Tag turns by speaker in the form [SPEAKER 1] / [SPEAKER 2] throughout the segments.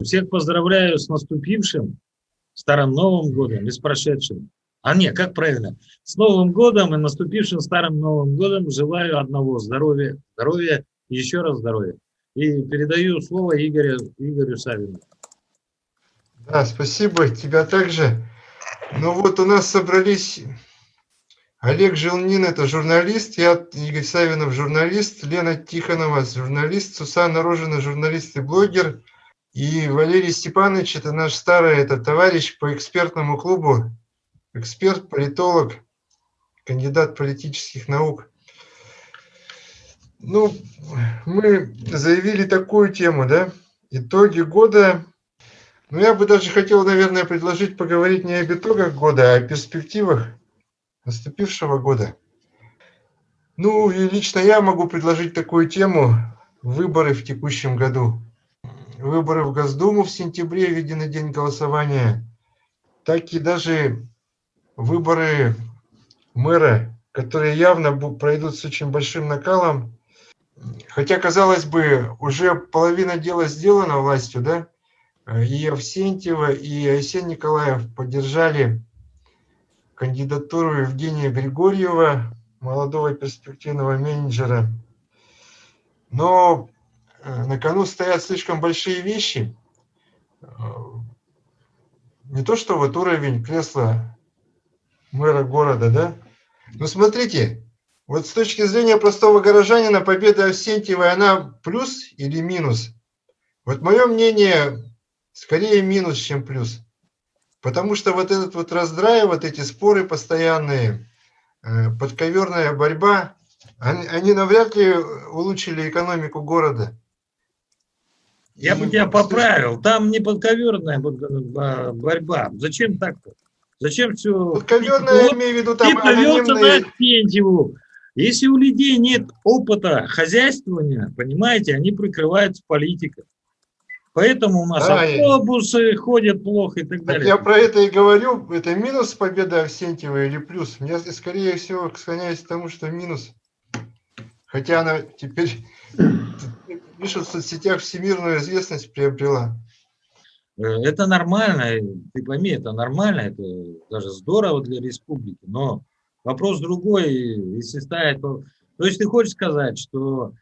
[SPEAKER 1] Всех поздравляю с наступившим Старым Новым годом и с прошедшим. А нет, как правильно? С Новым годом и наступившим Старым Новым годом желаю одного здоровья, здоровья и еще раз здоровья. И передаю слово Игорю Савину.
[SPEAKER 2] Да, спасибо, тебя также. Ну вот у нас собрались Олег Желнин, это журналист, я, Игорь Савинов, журналист, Лена Тихонова, журналист, Сусанна Рожина, журналист и блогер, и Валерий Степанович, это наш старый товарищ по экспертному клубу, эксперт, политолог, кандидат политических наук. Ну, мы заявили такую тему, да, итоги года. Ну, я бы даже хотел, наверное, предложить поговорить не об итогах года, а о перспективах наступившего года. Ну, и лично я могу предложить такую тему: выборы в текущем году. Выборы в Госдуму в сентябре, в единый день голосования, так и даже выборы мэра, которые явно пройдут с очень большим накалом. Хотя, казалось бы, уже половина дела сделана властью, да? И Авсентьева, и Айсен Николаев поддержали кандидатуру Евгения Григорьева, молодого перспективного менеджера. Но на кону стоят слишком большие вещи. Не то, что вот уровень кресла мэра города, да? Но смотрите, вот с точки зрения простого горожанина, победа Авсентьевой, она плюс или минус? Вот мое мнение, скорее минус, чем плюс. Потому что вот этот вот раздрай, вот эти споры постоянные, подковерная борьба, они навряд ли улучшили экономику города.
[SPEAKER 1] Я бы тебя поправил. Там не подковерная борьба. Зачем так-то? Зачем все?
[SPEAKER 2] Подковерная, я имею в виду, там
[SPEAKER 1] повелся на
[SPEAKER 2] анонимные...
[SPEAKER 1] Авсентьеву. Если у людей нет опыта хозяйствования, понимаете, они прикрываются политикой. Поэтому у нас автобусы ходят плохо и так далее.
[SPEAKER 2] Я про это и говорю. Это минус победа Авсентьевой или плюс? Я, скорее всего, склоняюсь к тому, что минус. Хотя она теперь, пишут в соцсетях, всемирную известность приобрела.
[SPEAKER 1] Это нормально, ты пойми, это нормально, это даже здорово для республики. Но вопрос другой, если ставить... То есть ты хочешь сказать, что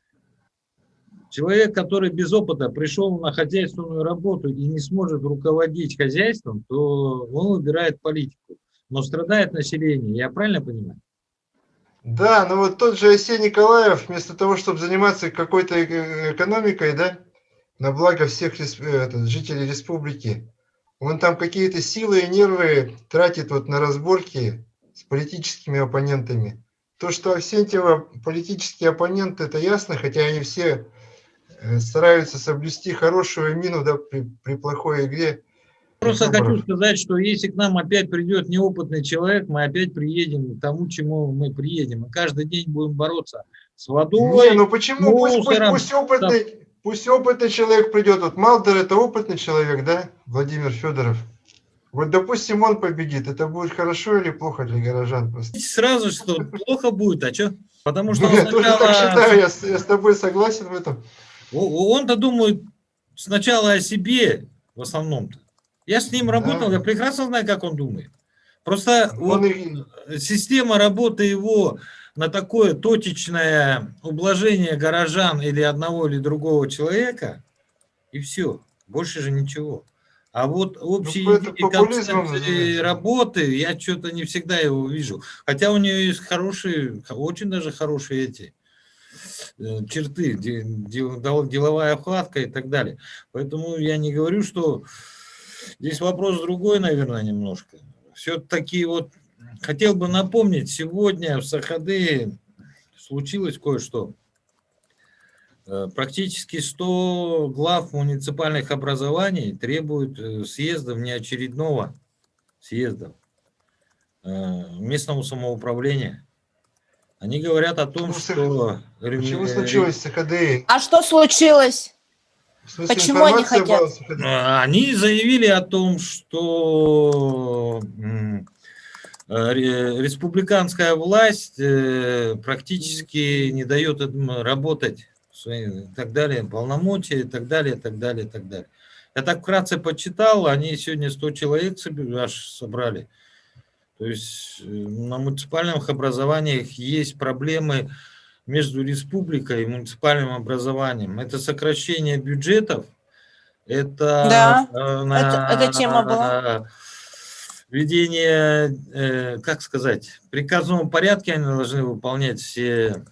[SPEAKER 1] человек, который без опыта пришел на хозяйственную работу и не сможет руководить хозяйством, то он выбирает политику. Но страдает население, я правильно понимаю?
[SPEAKER 2] Да, но вот тот же Айсен Николаев, вместо того, чтобы заниматься какой-то экономикой, да, на благо всех жителей республики, он там какие-то силы и нервы тратит вот на разборки с политическими оппонентами. То, что Авсентьева политические оппоненты, это ясно, хотя они все стараются соблюсти хорошую мину, да, при плохой игре.
[SPEAKER 1] Просто хочу сказать, что если к нам опять придет неопытный человек, мы опять приедем к тому, чему мы приедем. Мы каждый день будем бороться с водой.
[SPEAKER 2] Не, ну почему? Пусть опытный человек придет. Вот Малдер — это опытный человек, да, Владимир Федоров. Вот, допустим, он победит. Это будет хорошо или плохо для горожан? Просто?
[SPEAKER 1] Сразу, что плохо будет, а что? Потому что
[SPEAKER 2] я тоже так считаю, я с тобой согласен в этом.
[SPEAKER 1] Он-то думает сначала о себе, в основном-то. Я с ним работал, я прекрасно знаю, как он думает. Просто вот система работы его на такое точечное ублажение горожан или одного или другого человека, и все, больше же ничего. А вот общие идеи, концепции работы, я что-то не всегда его вижу. Хотя у нее есть хорошие, очень даже хорошие эти черты, деловая охватка и так далее. Поэтому я не говорю, что здесь вопрос другой, наверное, немножко. Все-таки вот хотел бы напомнить, сегодня в Сахады случилось кое-что. Практически 100 глав муниципальных образований требуют съезда, внеочередного съезда местного самоуправления. Они говорят о том, что...
[SPEAKER 2] Почему случилось в Сахады?
[SPEAKER 3] А что случилось? Почему они хотят?
[SPEAKER 1] Они заявили о том, что республиканская власть практически не дает им работать, и так далее, полномочия, и так далее, и так далее, и так далее. Я так вкратце почитал, они сегодня 100 человек аж собрали. То есть на муниципальных образованиях есть проблемы между республикой и муниципальным образованием. Это сокращение бюджетов, это
[SPEAKER 3] Да, эта тема была.
[SPEAKER 1] введение, как сказать, в приказном порядке они должны выполнять все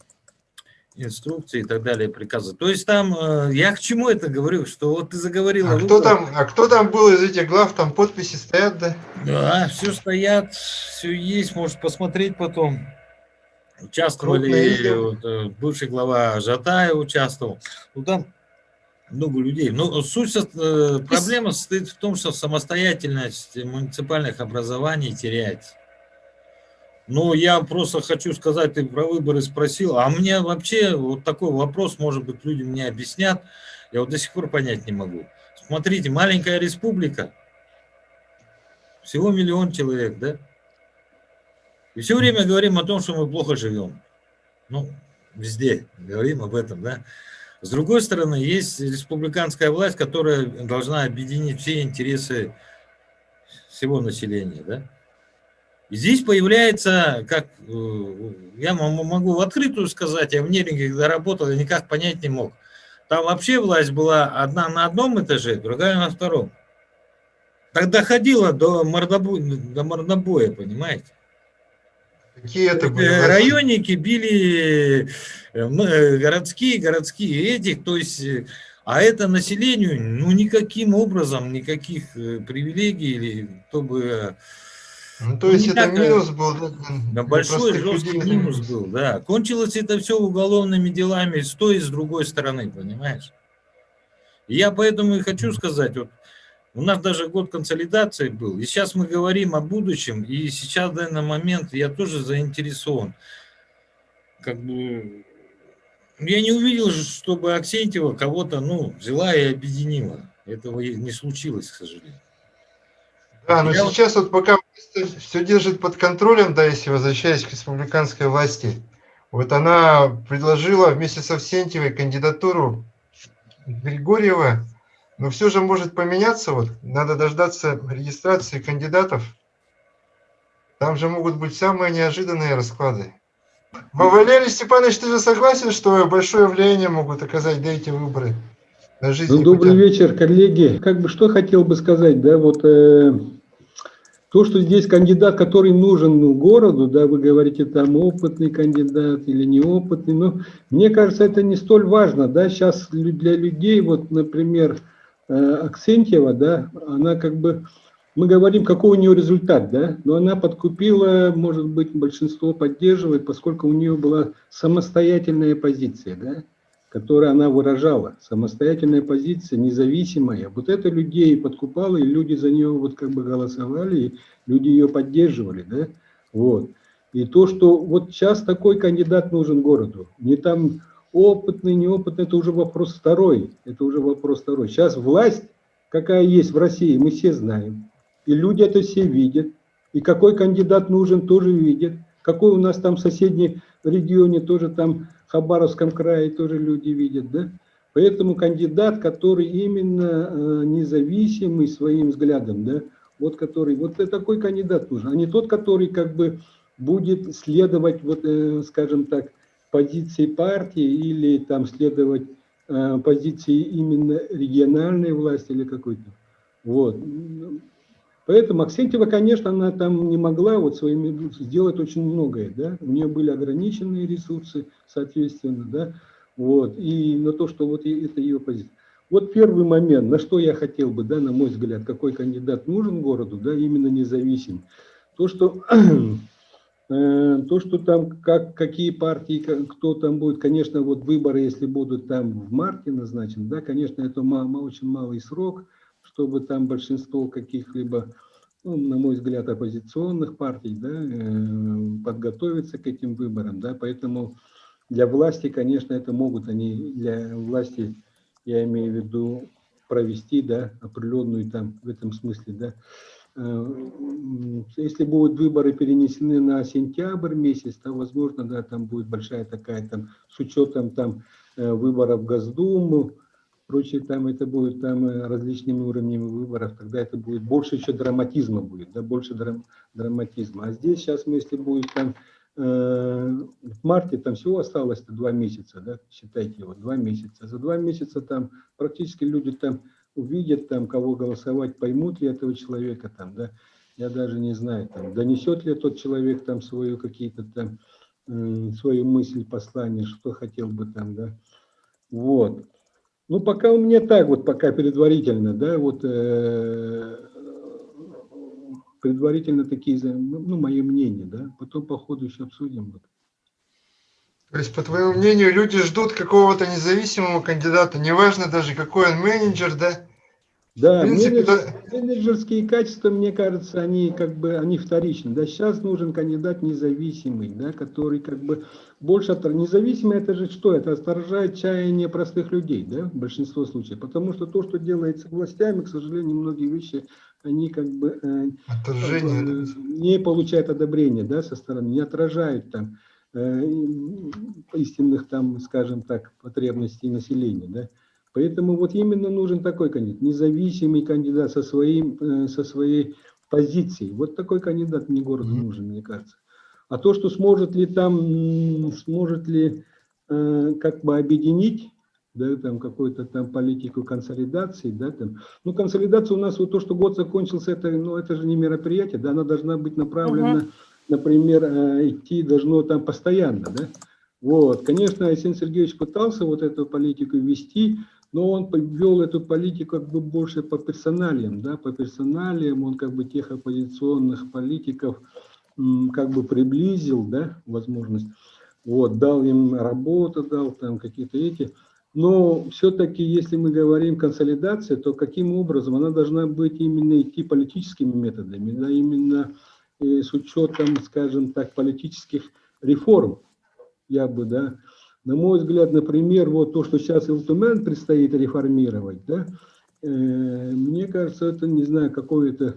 [SPEAKER 1] инструкции и так далее, приказы. То есть там, я к чему это говорю, что вот ты заговорил о выборах.
[SPEAKER 2] Кто там был из этих глав, там подписи стоят, да?
[SPEAKER 1] Да, все стоят, все есть, можешь посмотреть потом.
[SPEAKER 2] Крупные
[SPEAKER 1] Участвовали,
[SPEAKER 2] имя.
[SPEAKER 1] вот, бывший глава Жатая участвовал. Ну, там много людей. Но суть, проблема состоит в том, что самостоятельность муниципальных образований теряется. Ну, я просто хочу сказать, ты про выборы спросил, а мне вообще вот такой вопрос, может быть, люди мне объяснят, я вот до сих пор понять не могу. Смотрите, маленькая республика, всего 1 миллион человек, да? И все время говорим о том, что мы плохо живем. Ну, везде говорим об этом, да? С другой стороны, есть республиканская власть, которая должна объединить все интересы всего населения, да? И здесь появляется, как я могу в открытую сказать, я в Неринге, когда работал, я никак понять не мог. Там вообще власть была одна на одном этаже, другая на втором. Так доходило до мордобоя, понимаете?
[SPEAKER 2] Какие это были власти?
[SPEAKER 1] Районники били городские этих, то есть, а это населению, ну, никаким образом, никаких привилегий, или кто бы...
[SPEAKER 2] Ну, то
[SPEAKER 1] Ну,
[SPEAKER 2] есть
[SPEAKER 1] не
[SPEAKER 2] это
[SPEAKER 1] так,
[SPEAKER 2] минус был
[SPEAKER 1] да,
[SPEAKER 2] для
[SPEAKER 1] большой
[SPEAKER 2] простых
[SPEAKER 1] жесткий
[SPEAKER 2] людей.
[SPEAKER 1] минус был, да. Кончилось это все уголовными делами с той и с другой стороны, понимаешь? И я поэтому и хочу сказать, вот у нас даже год консолидации был, и сейчас мы говорим о будущем, и сейчас в данный момент я тоже заинтересован. Как бы я не увидел, чтобы Аксентьева кого-то, ну, взяла и объединила. Этого и не случилось, к сожалению.
[SPEAKER 2] Да, но
[SPEAKER 1] Я вот,
[SPEAKER 2] сейчас вот пока все держит под контролем, да, если возвращаясь к республиканской власти, вот она предложила вместе со Авсентьевой кандидатуру Григорьева, но все же может поменяться, вот, надо дождаться регистрации кандидатов, там же могут быть самые неожиданные расклады. Валерий Степанович, ты же согласен, что большое влияние могут оказать, да, эти выборы на жизнь
[SPEAKER 4] Ну, добрый
[SPEAKER 2] якутян?
[SPEAKER 4] вечер, коллеги. Как бы что хотел бы сказать, да, вот то, что здесь кандидат, который нужен городу, да, вы говорите, там опытный кандидат или неопытный, но мне кажется, это не столь важно, да, сейчас для людей, вот, например, Аксентьева, да, она как бы, мы говорим, какой у нее результат, да, но она подкупила, может быть, большинство поддерживает, поскольку у нее была самостоятельная позиция, да, которую она выражала, самостоятельная позиция, независимая. Вот это людей подкупало, и люди за нее вот как бы голосовали, и люди ее поддерживали, да, вот. И то, что вот сейчас такой кандидат нужен городу, не там опытный, неопытный, это уже вопрос второй, это уже вопрос второй. Сейчас власть, какая есть в России, мы все знаем, и люди это все видят, и какой кандидат нужен, тоже видят, какой у нас там в соседнем регионе тоже там в Хабаровском крае тоже люди видят, да? Поэтому кандидат, который именно независимый своим взглядом, да, вот который, вот такой кандидат нужен, а не тот, который как бы будет следовать, вот, скажем так, позиции партии или там следовать позиции именно региональной власти или какой-то. Вот. Поэтому Аксентьева, конечно, она там не могла вот своими сделать очень многое, да, у нее были ограниченные ресурсы, соответственно, да, вот, и на то, что вот это ее позиция. Вот первый момент, на что я хотел бы, да, на мой взгляд, какой кандидат нужен городу, да, именно независим. То, что там, какие партии, кто там будет, конечно, вот выборы, если будут там в марте назначены, да, конечно, это очень малый срок, чтобы там большинство каких-либо, ну, на мой взгляд, оппозиционных партий, да, подготовиться к этим выборам, да, поэтому для власти, конечно, это могут они, для власти, я имею в виду, провести, да, определенную там, в этом смысле, да, если будут выборы перенесены на сентябрь месяц, то, возможно, да, там будет большая такая, там, с учетом там выборов в Госдуму, прочее, там это будет там различными уровнями выборов, тогда это будет больше еще драматизма будет, да, больше драматизма. А здесь сейчас, мы, если будет там в марте, там всего осталось 2 месяца, да, считайте его, 2 месяца. За 2 месяца там практически люди там увидят, там, кого голосовать, поймут ли этого человека, там, да, я даже не знаю, там, донесет ли тот человек там свою какие-то там, свою мысль, послание, что хотел бы там, да, вот. Ну, пока у меня так вот, пока предварительно, да, вот, предварительно такие, ну, мое мнение, да, потом по ходу еще обсудим. Вот.
[SPEAKER 2] То есть, по твоему мнению, люди ждут какого-то независимого кандидата, неважно даже какой он менеджер, да?
[SPEAKER 4] Да,
[SPEAKER 2] В принципе,
[SPEAKER 4] менеджерские качества, мне кажется, они как бы они вторичны. Да, сейчас нужен кандидат независимый, да, который как бы больше независимый, это же что? Это отражает чаяние простых людей, да, в большинстве случаев. Потому что то, что делается властями, к сожалению, многие вещи, они как бы не получают одобрения, да, со стороны, не отражают там истинных там, скажем так, потребностей населения, да. Поэтому вот именно нужен такой кандидат, независимый кандидат со своей позицией. Вот такой кандидат мне городу нужен, мне кажется. А то, что сможет ли как бы объединить, да, там какую-то там политику консолидации, да, там. Ну, консолидация у нас, вот то, что год закончился, это, ну, это же не мероприятие, да, она должна быть направлена, например, идти должно там постоянно, да. Вот, конечно, Арсений Сергеевич пытался вот эту политику вести, но он ввел эту политику как бы больше по персоналиям, да, по персоналиям, он как бы тех оппозиционных политиков как бы приблизил, да, возможность, вот, дал им работу, дал там какие-то эти, но все-таки, если мы говорим консолидация, то каким образом она должна быть именно идти политическими методами, да, именно с учетом, скажем так, политических реформ, я бы, да. На мой взгляд, например, вот то, что сейчас Илтумен предстоит реформировать, да, мне кажется, это, не знаю, какое-то...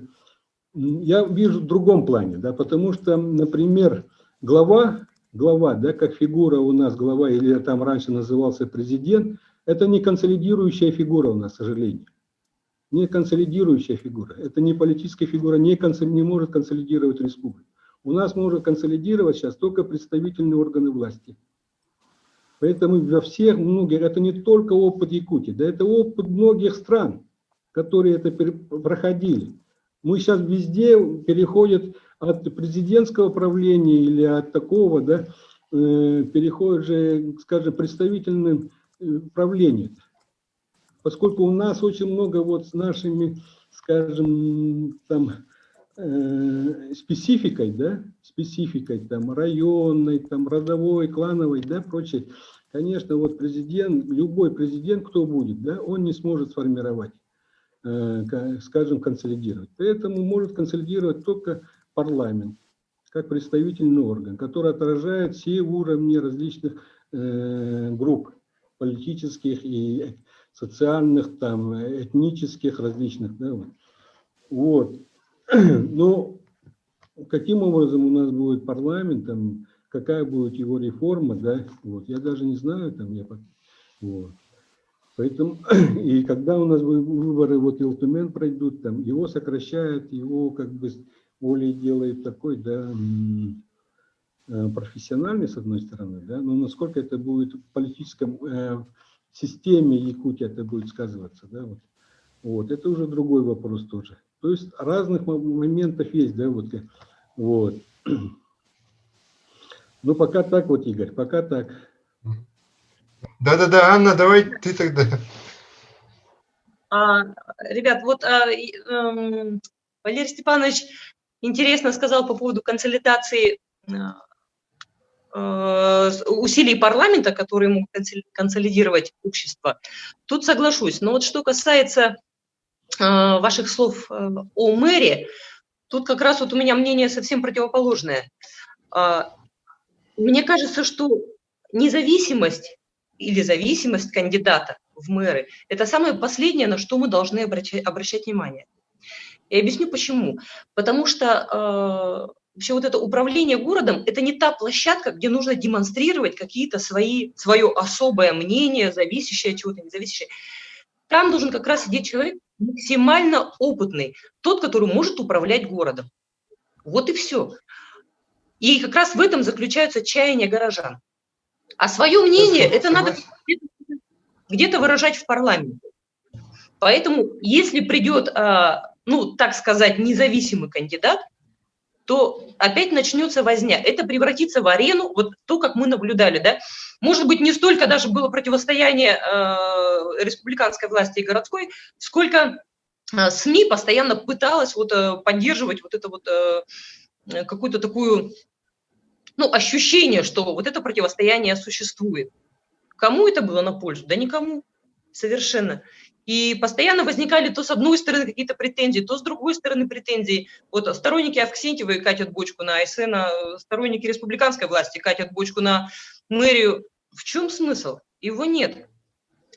[SPEAKER 4] Я вижу в другом плане, да, потому что, например, глава, да, как фигура у нас, глава, или там раньше назывался президент, это не консолидирующая фигура у нас, к сожалению. Не консолидирующая фигура. Это не политическая фигура, не может консолидировать республику. У нас может консолидировать сейчас только представительные органы власти. Поэтому во всех многих, это не только опыт Якутии, да, это опыт многих стран, которые это проходили. Мы сейчас везде переходят от президентского правления или от такого, да, переходят же, скажем, представительным правлению. Поскольку у нас очень много вот с нашими, скажем, там, спецификой, да, спецификой там районной, там родовой, клановой, да, прочее, конечно, вот президент, любой президент, кто будет, да, он не сможет сформировать, скажем, консолидировать. Поэтому может консолидировать только парламент, как представительный орган, который отражает все уровни различных групп политических и социальных, там, этнических различных, да, вот. Но каким образом у нас будет парламент, там, какая будет его реформа, да, вот, я даже не знаю, там, вот. Поэтому, и когда у нас выборы, вот, Илтумен пройдут, там, его сокращают, его, как бы, более делают такой, да, профессиональный, с одной стороны, да, но насколько это будет в политическом системе Якутии, это будет сказываться, да, вот. Вот, это уже другой вопрос тоже. То есть разных моментов есть, да, вот. Вот. Ну, пока так вот, Игорь, пока так.
[SPEAKER 2] Да-да-да, Анна, давай ты тогда.
[SPEAKER 3] Ребят, вот Валерий Степанович интересно сказал по поводу консолидации усилий парламента, которые могут консолидировать общество. Тут соглашусь. Но вот что касается ваших слов о мэре, тут как раз вот у меня мнение совсем противоположное. Мне кажется, что независимость или зависимость кандидата в мэры – это самое последнее, на что мы должны обращать внимание. Я объясню почему. Потому что вообще вот это управление городом – это не та площадка, где нужно демонстрировать какие-то свое особое мнение, зависящее от чего-то, не зависящее. Там должен как раз сидеть человек максимально опытный, тот, который может управлять городом. Вот и все. И как раз в этом заключаются чаяния горожан. А свое мнение, это надо где-то выражать в парламенте. Поэтому, если придет, ну, так сказать, независимый кандидат, то опять начнется возня. Это превратится в арену, вот то, как мы наблюдали, да. Может быть, не столько даже было противостояние республиканской власти и городской, сколько СМИ постоянно пыталась вот поддерживать вот это вот какую-то такую, ну, ощущение, что вот это противостояние существует. Кому это было на пользу? Да никому. Совершенно. И постоянно возникали то с одной стороны какие-то претензии, то с другой стороны претензии. Вот сторонники Авксентьевой катят бочку на АСН, а сторонники республиканской власти катят бочку на мэрию. В чем смысл? Его нет.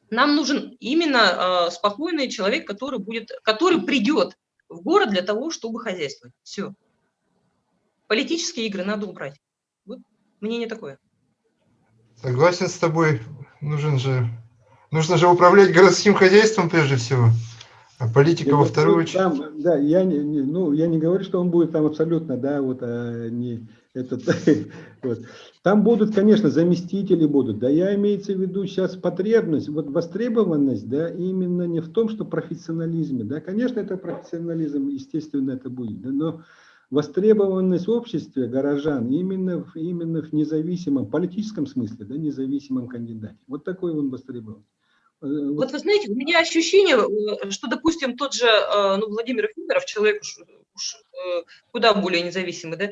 [SPEAKER 3] Нам нужен именно спокойный человек, который придет в город для того, чтобы хозяйствовать. Все. Политические игры надо убрать. Вот мнение такое.
[SPEAKER 2] Согласен с тобой. Нужно же управлять городским хозяйством прежде всего, а политика во вторую очередь.
[SPEAKER 4] Там, да, я не говорю, что он будет там абсолютно, да, вот, не этот, вот. Там будут, конечно, заместители будут, да, я имеется в виду сейчас потребность, вот востребованность, да, именно не в том, что профессионализме, да, конечно, это профессионализм, естественно, это будет, да, но востребованность в обществе горожан именно в независимом, политическом смысле, да, независимом кандидате. Вот такой он востребован.
[SPEAKER 3] Вот вы знаете, у меня ощущение, что, допустим, тот же Владимир Федоров, человек уж куда более независимый, да,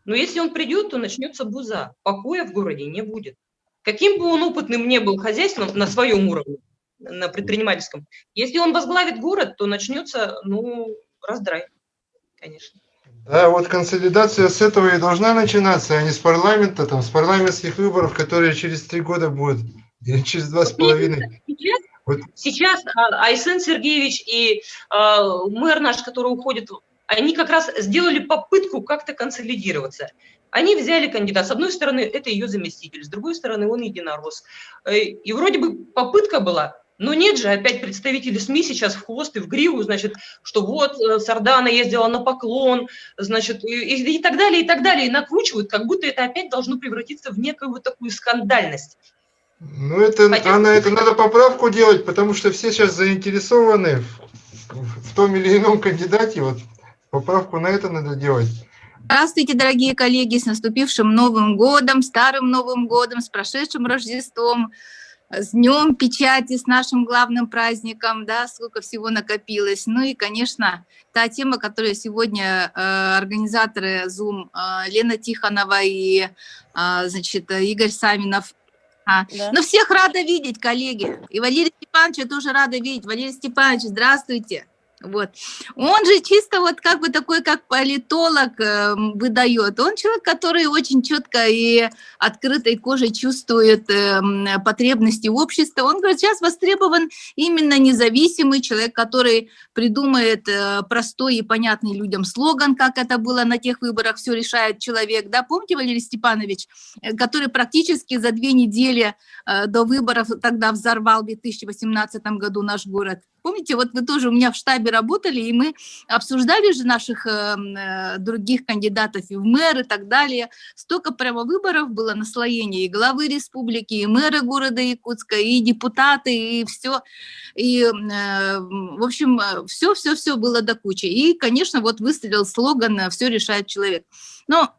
[SPEAKER 3] но если он придет, то начнется буза. Покоя в городе не будет. Каким бы он опытным ни был хозяйством на своем уровне, на предпринимательском, если он возглавит город, то начнется, раздрай, конечно.
[SPEAKER 2] Да, вот консолидация с этого и должна начинаться, а не с парламента, там, с парламентских выборов, которые через 3 года будут, или через 2,5.
[SPEAKER 3] Сейчас Айсен Сергеевич и мэр наш, который уходит, они как раз сделали попытку как-то консолидироваться. Они взяли кандидата. С одной стороны, это ее заместитель, с другой стороны, он единорос. И вроде бы попытка была, но нет же, опять представители СМИ сейчас в хвост и в гриву, значит, что вот Сардана ездила на поклон, значит, и так далее, и накручивают, как будто это опять должно превратиться в некую вот такую скандальность.
[SPEAKER 2] Ну, это надо поправку делать, потому что все сейчас заинтересованы в том или ином кандидате, вот поправку на это надо делать.
[SPEAKER 5] Здравствуйте, дорогие коллеги, с наступившим Новым годом, Старым Новым годом, с прошедшим Рождеством, с Днем Печати, с нашим главным праздником, да, сколько всего накопилось. Ну и, конечно, та тема, которую сегодня организаторы Zoom, Лена Тихонова и, значит, Игорь Савинов. Да. Ну, всех рада видеть, коллеги. И Валерия Степановича тоже рада видеть. Валерий Степанович, здравствуйте. Вот. Он же чисто вот как бы такой, как политолог выдает. Он человек, который очень четко и открытой кожей чувствует потребности общества. Он говорит, сейчас востребован именно независимый человек, который придумает простой и понятный людям слоган, как это было на тех выборах «Все решает человек». Да, помните, Валерий Степанович, который практически за 2 недели до выборов тогда взорвал в 2018 году наш город? Помните, вот вы тоже у меня в штабе работали, и мы обсуждали же наших других кандидатов и в мэры и так далее. Столько прямо выборов было, наслоение и главы республики, и мэра города Якутска, и депутаты, и все. И, в общем, все было до кучи. И, конечно, вот выстрелил слоган «Все решает человек». Но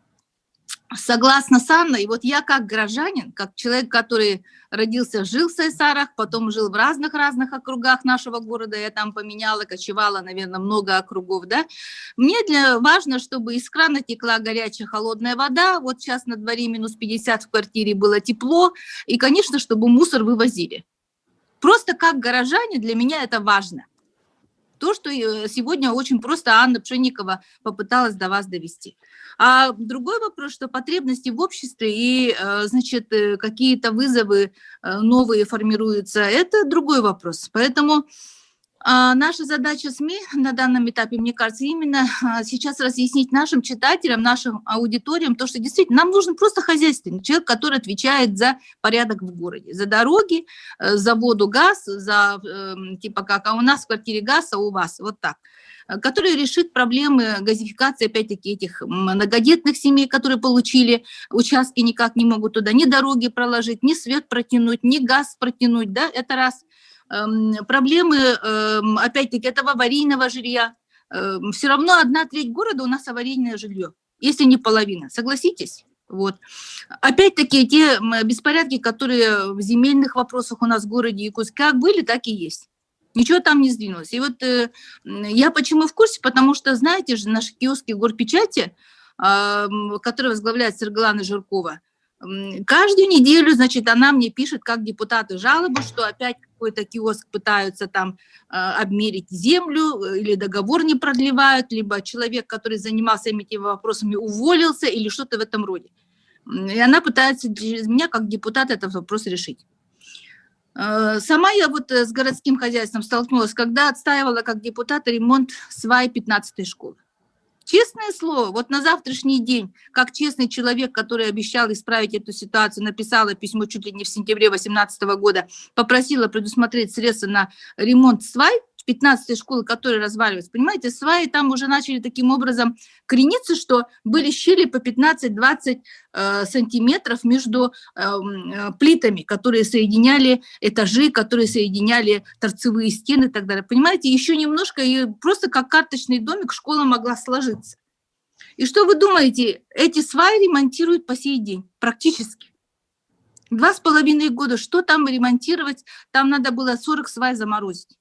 [SPEAKER 5] согласна с Анной, вот я как гражданин, как человек, который родился, жил в Сайсарах, потом жил в разных округах нашего города, я там поменяла, кочевала, наверное, много округов, да, мне важно, чтобы из крана текла горячая холодная вода, вот сейчас на дворе минус 50 в квартире было тепло, и, конечно, чтобы мусор вывозили. Просто как горожане для меня это важно. То, что сегодня очень просто Анна Пшенникова попыталась до вас довести. А другой вопрос, что потребности в обществе и, значит, какие-то вызовы новые формируются, это другой вопрос. Поэтому Наша задача СМИ на данном этапе, мне кажется, именно сейчас разъяснить нашим читателям, нашим аудиториям то, что действительно нам нужен просто хозяйственный человек, который отвечает за порядок в городе, за дороги, за воду, газ, за типа как, а у нас в квартире газ, а у вас, вот так, который решит проблемы газификации, опять-таки, этих многодетных семей, которые получили участки, никак не могут туда ни дороги проложить, ни свет протянуть, ни газ протянуть, да, это раз. Проблемы, опять-таки, этого аварийного жилья. Все равно 1/3 города у нас аварийное жилье, если не половина, согласитесь? Вот. Опять-таки, те беспорядки, которые в земельных вопросах у нас в городе Якутске как были, так и есть. Ничего там не сдвинулось. И вот я почему в курсе, потому что, знаете же, наши киоски горпечати, которые возглавляет Сыргалана Жиркова, каждую неделю, значит, она мне пишет, как депутаты, жалобы, что опять какой-то киоск пытаются там обмерить землю, или договор не продлевают, либо человек, который занимался этими вопросами, уволился, или что-то в этом роде. И она пытается через меня, как депутат, этот вопрос решить. Сама я вот с городским хозяйством столкнулась, когда отстаивала как депутат ремонт свай 15-й школы. Честное слово, вот на завтрашний день, как честный человек, который обещал исправить эту ситуацию, написала письмо чуть ли не в сентябре 2018 года, попросила предусмотреть средства на ремонт свай 15-й школы, которые разваливаются. Понимаете, сваи там уже начали таким образом крениться, что были щели по 15-20 сантиметров между плитами, которые соединяли этажи, которые соединяли торцевые стены и так далее. Понимаете, еще немножко, и просто как карточный домик школа могла сложиться. И что вы думаете, эти сваи ремонтируют по сей день практически. 2,5 года, что там ремонтировать, там надо было 40 свай заморозить.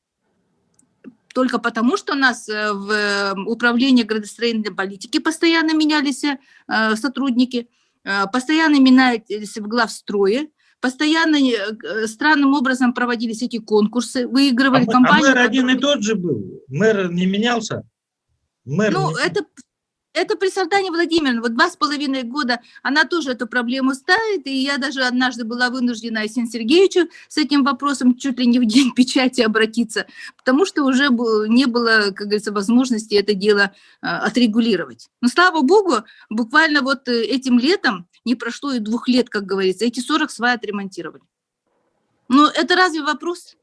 [SPEAKER 5] Только потому, что у нас в управлении градостроительной политики постоянно менялись сотрудники, постоянно менялись в главстрое, постоянно странным образом проводились эти конкурсы, выигрывали компании.
[SPEAKER 1] Мэр один и тот же был? Мэр не менялся? Мэр
[SPEAKER 5] ну,
[SPEAKER 1] не...
[SPEAKER 5] это при Салтане Владимировне, вот 2,5 года она тоже эту проблему ставит, и я даже однажды была вынуждена Арсению Сергеевичу с этим вопросом чуть ли не в день печати обратиться, потому что уже не было, как говорится, возможности это дело отрегулировать. Но, слава богу, буквально вот этим летом, не прошло и 2 лет, как говорится, эти 40 свай отремонтировали. Ну, это разве вопрос?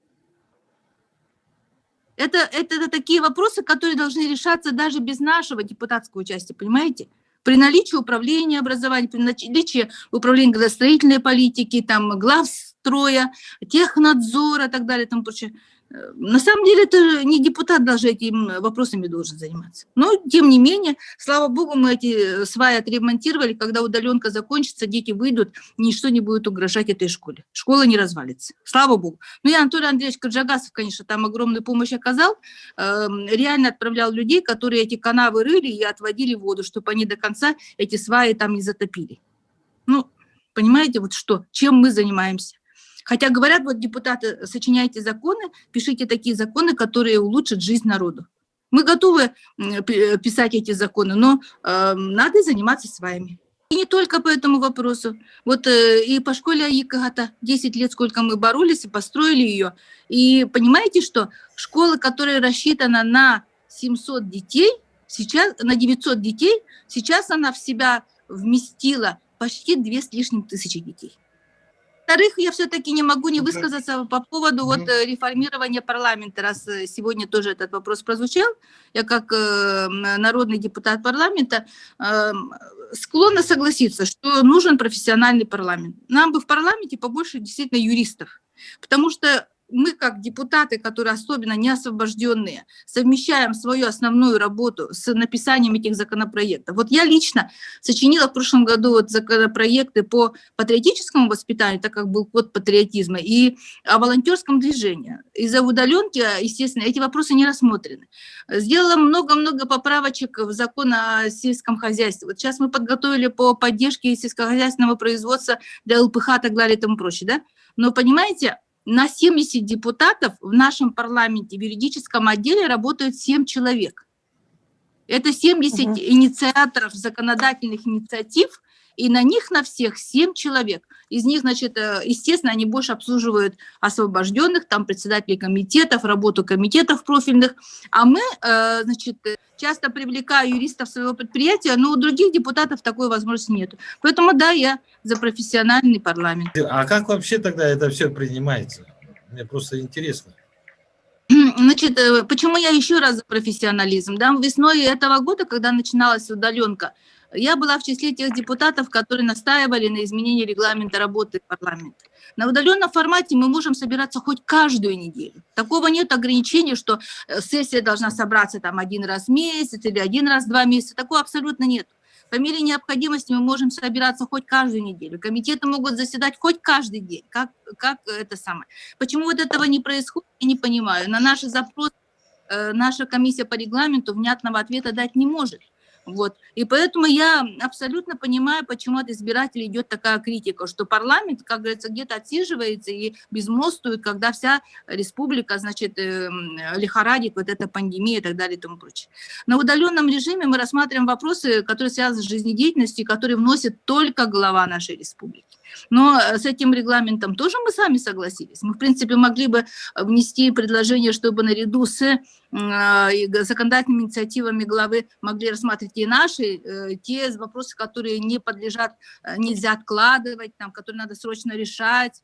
[SPEAKER 5] Это такие вопросы, которые должны решаться даже без нашего депутатского участия, понимаете? При наличии управления образованием, при наличии управления градостроительной политики, там, главстроя, технадзора и так далее и тому прочее. На самом деле это не депутат даже этими вопросами должен заниматься. Но, тем не менее, слава богу, мы эти сваи отремонтировали. Когда удаленка закончится, дети выйдут, ничто не будет угрожать этой школе. Школа не развалится. Слава богу. Ну и Анатолий Андреевич Карджагасов, конечно, там огромную помощь оказал. Реально отправлял людей, которые эти канавы рыли и отводили воду, чтобы они до конца эти сваи там не затопили. Ну, понимаете, вот что, чем мы занимаемся. Хотя говорят, вот депутаты, сочиняйте законы, пишите такие законы, которые улучшат жизнь народу. Мы готовы писать эти законы, но надо заниматься сваями. И не только по этому вопросу. Вот и по школе АИКАГАТА 10 лет, сколько мы боролись и построили ее. И понимаете, что школа, которая рассчитана на 700 детей, сейчас на 900 детей, сейчас она в себя вместила почти 2 с лишним тысячи детей. Во-вторых, я все-таки не могу не высказаться по поводу вот реформирования парламента, раз сегодня тоже этот вопрос прозвучал. Я как народный депутат парламента склонна согласиться, что нужен профессиональный парламент. Нам бы в парламенте побольше действительно юристов, потому что мы, как депутаты, которые особенно не освобожденные, совмещаем свою основную работу с написанием этих законопроектов. Вот я лично сочинила в прошлом году вот законопроекты по патриотическому воспитанию, так как был год патриотизма, и о волонтерском движении. Из-за удаленки, естественно, эти вопросы не рассмотрены. Сделала много-много поправочек в закон о сельском хозяйстве. Вот сейчас мы подготовили по поддержке сельскохозяйственного производства для ЛПХ и так далее и тому прочее. Да? Но понимаете, на 70 депутатов в нашем парламенте в юридическом отделе работают 7 человек. Это 70 инициаторов законодательных инициатив, и на них, на всех 7 человек. Из них, значит, естественно, они больше обслуживают освобожденных, там председателей комитетов, работу комитетов профильных, а мы, значит, часто привлекаю юристов своего предприятия, но у других депутатов такой возможности нет. Поэтому, да, я за профессиональный парламент.
[SPEAKER 1] А как вообще тогда это все принимается? Мне просто интересно.
[SPEAKER 5] Значит, почему я еще раз за профессионализм? Да, весной этого года, когда начиналась удаленка, я была в числе тех депутатов, которые настаивали на изменении регламента работы парламента. На удаленном формате мы можем собираться хоть каждую неделю. Такого нет ограничения, что сессия должна собраться там 1 раз в месяц или 1 раз в 2 месяца. Такого абсолютно нет. По мере необходимости мы можем собираться хоть каждую неделю. Комитеты могут заседать хоть каждый день. Как это самое? Почему вот этого не происходит, я не понимаю. На наши запросы наша комиссия по регламенту внятного ответа дать не может. Вот. И поэтому я абсолютно понимаю, почему от избирателей идет такая критика, что парламент, как говорится, где-то отсиживается и безмолвствует, когда вся республика, значит, лихорадит, вот эта пандемия и так далее и тому прочее. На удаленном режиме мы рассматриваем вопросы, которые связаны с жизнедеятельностью, которые вносит только глава нашей республики. Но с этим регламентом тоже мы сами согласились. Мы, в принципе, могли бы внести предложение, чтобы наряду с законодательными инициативами главы могли рассматривать и наши, те вопросы, которые не подлежат, нельзя откладывать, там, которые надо срочно решать.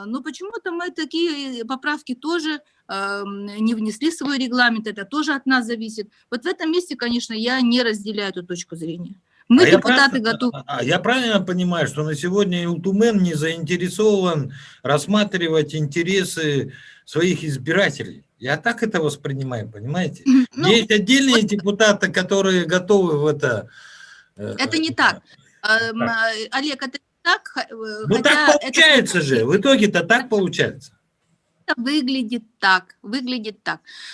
[SPEAKER 5] Но почему-то мы такие поправки тоже не внесли в свой регламент, это тоже от нас зависит. Вот в этом месте, конечно, я не разделяю эту точку зрения. Мы, депутаты, готовы.
[SPEAKER 1] Я правильно понимаю, что на сегодня Илтумен не заинтересован рассматривать интересы своих избирателей? Я так это воспринимаю, понимаете?
[SPEAKER 5] Ну,
[SPEAKER 1] есть отдельные депутаты, которые готовы в это...
[SPEAKER 5] Это не так. Олег, это не так.
[SPEAKER 1] Ну так получается же, в итоге-то так получается.
[SPEAKER 5] Это выглядит так.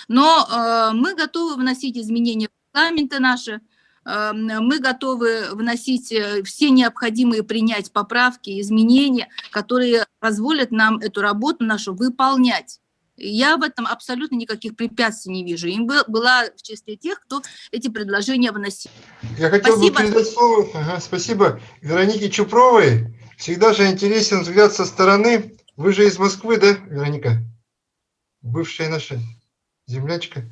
[SPEAKER 5] Но мы готовы вносить изменения в регламенты наши, мы готовы вносить все необходимые принять поправки, изменения, которые позволят нам эту работу нашу выполнять. Я в этом абсолютно никаких препятствий не вижу. Им была в числе тех, кто эти предложения вносил.
[SPEAKER 2] Я хотел бы передать слово, спасибо, Веронике Чупровой. Всегда же интересен взгляд со стороны. Вы же из Москвы, да, Вероника? Бывшая наша землячка.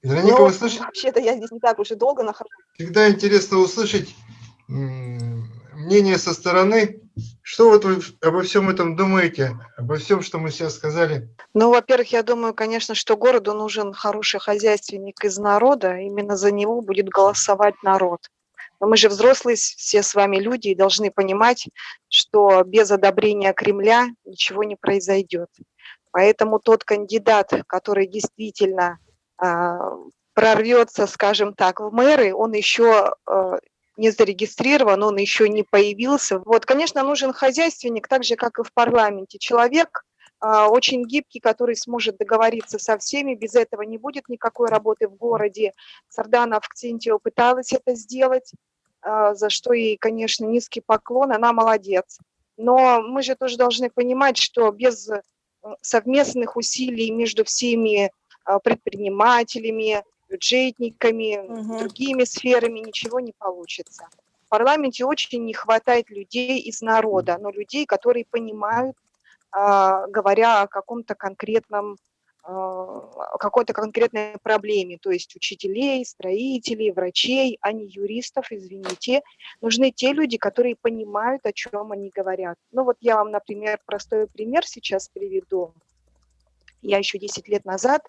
[SPEAKER 2] Вероника, вы слышите?
[SPEAKER 6] Вообще-то я здесь не так уж и долго нахожусь.
[SPEAKER 2] Всегда интересно услышать мнение со стороны. Что вот вы обо всем этом думаете? Обо всем, что мы сейчас сказали?
[SPEAKER 6] Ну, во-первых, я думаю, конечно, что городу нужен хороший хозяйственник из народа. Именно за него будет голосовать народ. Но мы же взрослые все с вами люди и должны понимать, что без одобрения Кремля ничего не произойдет. Поэтому тот кандидат, который действительно прорвется, скажем так, в мэры, он еще не зарегистрирован, он еще не появился. Вот, конечно, нужен хозяйственник, так же, как и в парламенте. Человек очень гибкий, который сможет договориться со всеми, без этого не будет никакой работы в городе. Сардана Авксентьева пыталась это сделать, за что ей, конечно, низкий поклон, она молодец. Но мы же тоже должны понимать, что без совместных усилий между всеми предпринимателями, бюджетниками, другими сферами ничего не получится. В парламенте очень не хватает людей из народа, но людей, которые понимают, говоря о каком-то конкретном, какой-то конкретной проблеме, то есть учителей, строителей, врачей, а не юристов, извините. Нужны те люди, которые понимают, о чем они говорят. Ну вот я вам, например, простой пример сейчас приведу. Я еще 10 лет назад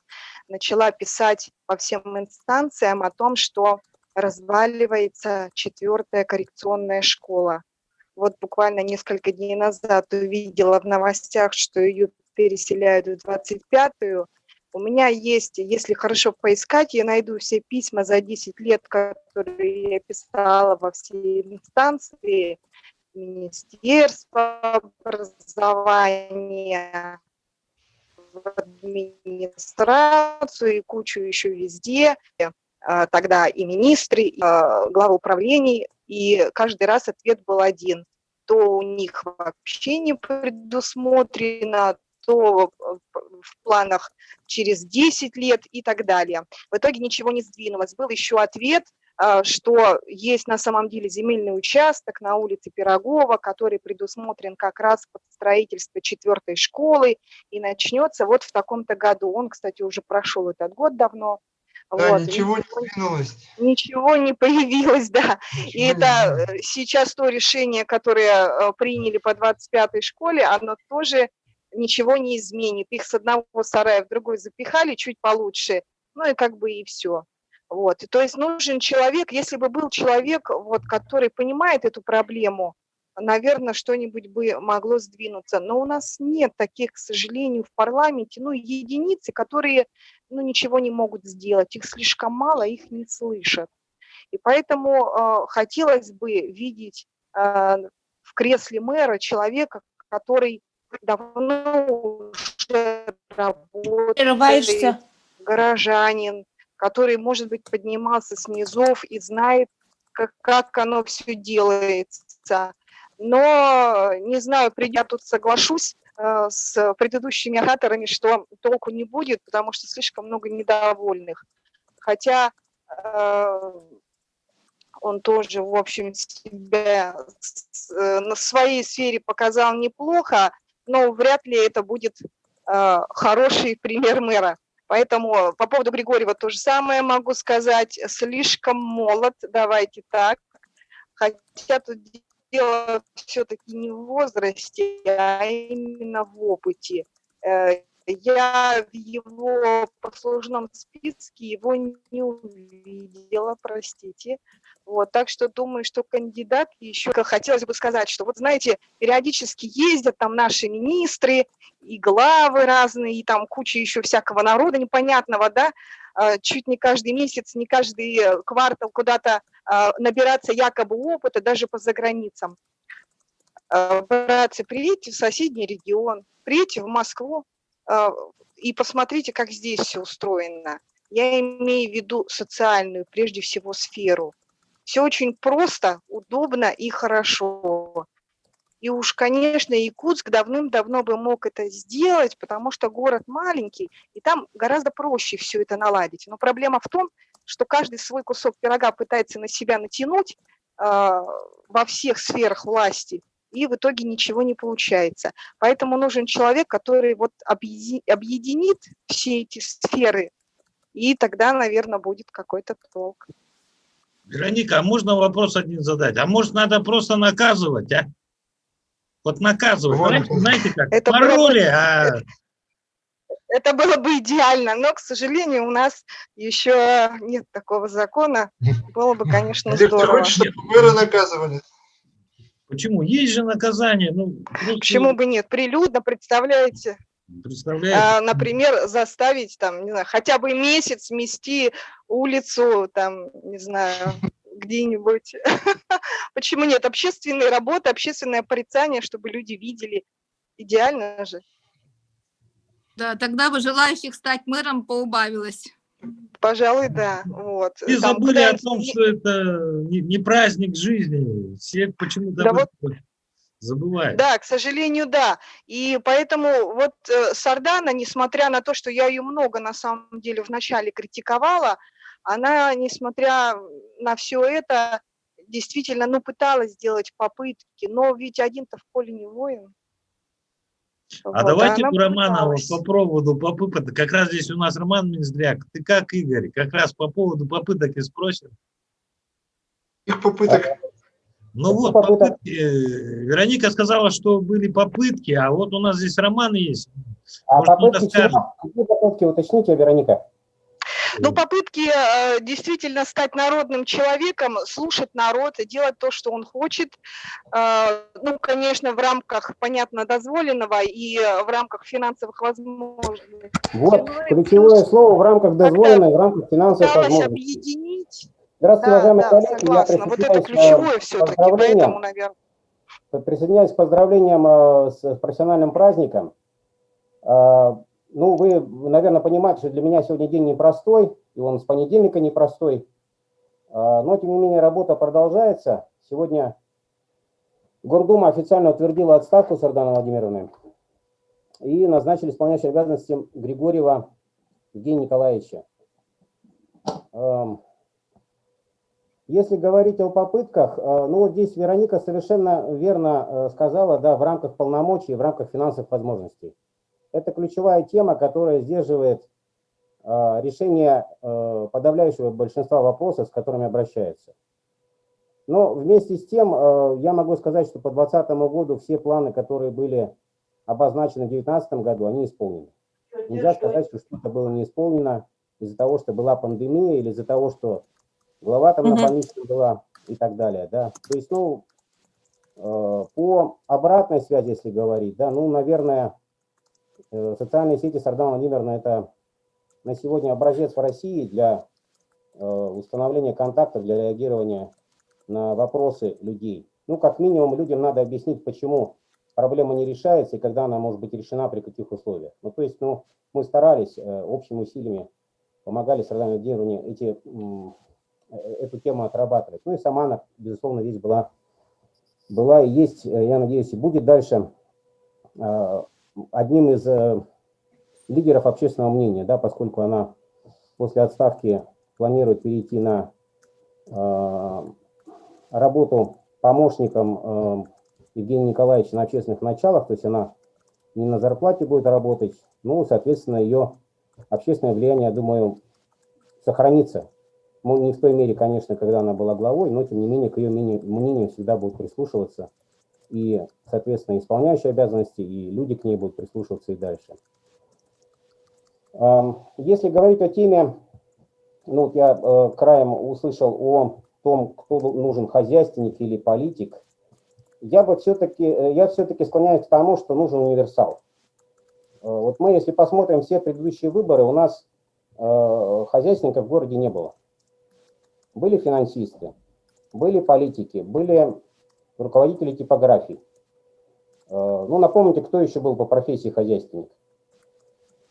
[SPEAKER 6] начала писать по всем инстанциям о том, что разваливается 4-я коррекционная школа. Вот буквально несколько дней назад увидела в новостях, что ее переселяют в 25-ю. У меня есть, если хорошо поискать, я найду все письма за 10 лет, которые я писала во все инстанции, Министерство образования, в администрацию и кучу еще везде, тогда и министры, и главы управлений, и каждый раз ответ был один. То у них вообще не предусмотрено, то в планах через 10 лет и так далее. В итоге ничего не сдвинулось. Был еще ответ, что есть на самом деле земельный участок на улице Пирогова, который предусмотрен как раз под строительство 4-й школы и начнется вот в таком-то году. Он, кстати, уже прошел этот год давно.
[SPEAKER 2] Да,
[SPEAKER 6] Вот.
[SPEAKER 2] ничего не двинулось.
[SPEAKER 6] Ничего не появилось, да. И
[SPEAKER 2] Ничего не
[SPEAKER 6] это
[SPEAKER 2] двинулось.
[SPEAKER 6] сейчас то решение, которое приняли по 25-й школе, оно тоже ничего не изменит. Их с одного сарая в другой запихали чуть получше, ну и как бы и все. Вот. И то есть нужен человек, если бы был человек, вот, который понимает эту проблему, наверное, что-нибудь бы могло сдвинуться. Но у нас нет таких, к сожалению, в парламенте, ну, единицы, которые, ну, ничего не могут сделать. Их слишком мало, их не слышат. И поэтому хотелось бы видеть в кресле мэра человека, который давно уже работает,
[SPEAKER 7] Прерываешься.
[SPEAKER 6] горожанин, который, может быть, поднимался с низов и знает, как оно все делается. Но, не знаю, я тут соглашусь с предыдущими ораторами, что толку не будет, потому что слишком много недовольных. Хотя он тоже, в общем, себя на своей сфере показал неплохо, но вряд ли это будет хороший пример мэра. Поэтому по поводу Григорьева то же самое могу сказать. Слишком молод, давайте так. Хотя тут дело все-таки не в возрасте, а именно в опыте. Я в его послужном списке его не увидела, простите. Вот, так что думаю, что кандидат еще, хотелось бы сказать, что вот знаете, периодически ездят там наши министры и главы разные, и там куча еще всякого народа непонятного, да, чуть не каждый месяц, не каждый квартал куда-то набираться якобы опыта, даже по заграницам. Братцы, приедьте в соседний регион, приедьте в Москву и посмотрите, как здесь все устроено. Я имею в виду социальную, прежде всего, сферу. Все очень просто, удобно и хорошо. И уж, конечно, Якутск давным-давно бы мог это сделать, потому что город маленький, и там гораздо проще все это наладить. Но проблема в том, что каждый свой кусок пирога пытается на себя натянуть во всех сферах власти, и в итоге ничего не получается. Поэтому нужен человек, который вот объединит все эти сферы, и тогда, наверное, будет какой-то толк.
[SPEAKER 1] Вероника, а можно вопрос один задать? А может, надо просто наказывать, а? Вот наказывать.
[SPEAKER 2] Вот.
[SPEAKER 1] Знаете как?
[SPEAKER 6] Это
[SPEAKER 1] Пароли,
[SPEAKER 6] Это было бы идеально, но, к сожалению, у нас еще нет такого закона. Было бы, конечно,
[SPEAKER 2] Олег, ты
[SPEAKER 6] здорово.
[SPEAKER 2] хочешь, чтобы мэра наказывали?
[SPEAKER 1] Почему? Есть же наказание. Ну,
[SPEAKER 6] Почему бы нет? Прилюдно, представляете?
[SPEAKER 1] представляете?
[SPEAKER 6] Например, заставить там, не знаю, хотя бы месяц мести улицу, там, не знаю, где-нибудь. Почему нет? Общественные работы, общественное порицание, чтобы люди видели. Идеально же.
[SPEAKER 5] Да, тогда бы желающих стать мэром поубавилось.
[SPEAKER 6] Пожалуй, да. Вот.
[SPEAKER 1] Все
[SPEAKER 6] Там
[SPEAKER 1] забыли о
[SPEAKER 6] куда-нибудь
[SPEAKER 1] том, что это не праздник жизни. Все почему-то
[SPEAKER 6] Да
[SPEAKER 1] об
[SPEAKER 6] вот,
[SPEAKER 1] этом забывают.
[SPEAKER 6] да, к сожалению, да. И поэтому вот Сардана, несмотря на то, что я ее много на самом деле вначале критиковала, она, несмотря на все это, действительно, ну, пыталась сделать попытки, но ведь один-то в поле не воин.
[SPEAKER 1] А
[SPEAKER 6] Вот,
[SPEAKER 1] давайте
[SPEAKER 6] она
[SPEAKER 1] у Романа
[SPEAKER 6] пыталась.
[SPEAKER 1] по поводу попыток. Как раз здесь у нас Роман Минздряк. Ты как, Игорь? Как раз по поводу попыток и спросим.
[SPEAKER 2] Их попыток.
[SPEAKER 1] Ну вот, попытки. Вероника сказала, что были попытки, а вот у нас здесь Роман есть.
[SPEAKER 8] А
[SPEAKER 1] Может,
[SPEAKER 8] попытки
[SPEAKER 1] скажет.
[SPEAKER 8] чего? Какие попытки, уточните, Вероника?
[SPEAKER 6] Ну, попытки действительно стать народным человеком, слушать народ и делать то, что он хочет. Ну, конечно, в рамках, понятно, дозволенного и в рамках финансовых возможностей.
[SPEAKER 8] Вот,
[SPEAKER 6] Ну, и
[SPEAKER 8] ключевое
[SPEAKER 6] плюс
[SPEAKER 8] слово в рамках дозволенной, в рамках финансовых
[SPEAKER 6] пыталась
[SPEAKER 8] возможностей.
[SPEAKER 6] объединить.
[SPEAKER 8] Здравствуйте,
[SPEAKER 6] Да,
[SPEAKER 8] уважаемые
[SPEAKER 6] да,
[SPEAKER 8] коллеги, я
[SPEAKER 6] согласна. Вот это
[SPEAKER 8] присоединяюсь
[SPEAKER 6] ключевое
[SPEAKER 8] к
[SPEAKER 6] все-таки,
[SPEAKER 8] поздравлениям.
[SPEAKER 6] поэтому, наверное.
[SPEAKER 8] Присоединяюсь к поздравлениям с профессиональным праздником. Ну, вы, наверное, понимаете, что для меня сегодня день непростой, и он с понедельника непростой. Но, тем не менее, работа продолжается. Сегодня Гордума официально утвердила отставку Сарданы Владимировны и назначили исполняющим обязанности Григорьева Евгения Николаевича. Если говорить о попытках, ну вот здесь Вероника совершенно верно сказала, да, в рамках полномочий, в рамках финансовых возможностей. Это ключевая тема, которая сдерживает решение подавляющего большинства вопросов, с которыми обращаются. Но вместе с тем я могу сказать, что по 2020 году все планы, которые были обозначены в 2019 году, они исполнены. Нельзя сказать, что что-то было не исполнено из-за того, что была пандемия, или из-за того, что глава там на больничном была и так далее. Да. То есть, ну, по обратной связи, если говорить, да, ну, наверное, социальные сети Сардана Владимировна — это на сегодня образец в России для установления контактов, для реагирования на вопросы людей. Ну, как минимум, людям надо объяснить, почему проблема не решается и когда она может быть решена, при каких условиях. Ну, то есть, ну, мы старались общими усилиями, помогали Сардане Владимировне эту тему отрабатывать. Ну и сама она, безусловно, здесь была и есть, я надеюсь, и будет дальше одним из лидеров общественного мнения, да, поскольку она после отставки планирует перейти на работу помощником Евгения Николаевича на общественных началах, то есть она не на зарплате будет работать, ну, соответственно, ее общественное влияние, я думаю, сохранится. Ну, не в той мере, конечно, когда она была главой, но, тем не менее, к ее мнению всегда будут прислушиваться и, соответственно, исполняющие обязанности, и люди к ней будут прислушиваться и дальше. Если говорить о теме, ну, вот я краем услышал о том, кто нужен, хозяйственник или политик, я все-таки склоняюсь к тому, что нужен универсал. Вот мы, если посмотрим все предыдущие выборы, у нас хозяйственников в городе не было. Были финансисты, были политики, были руководители типографий. Ну, напомните, кто еще был по профессии хозяйственник.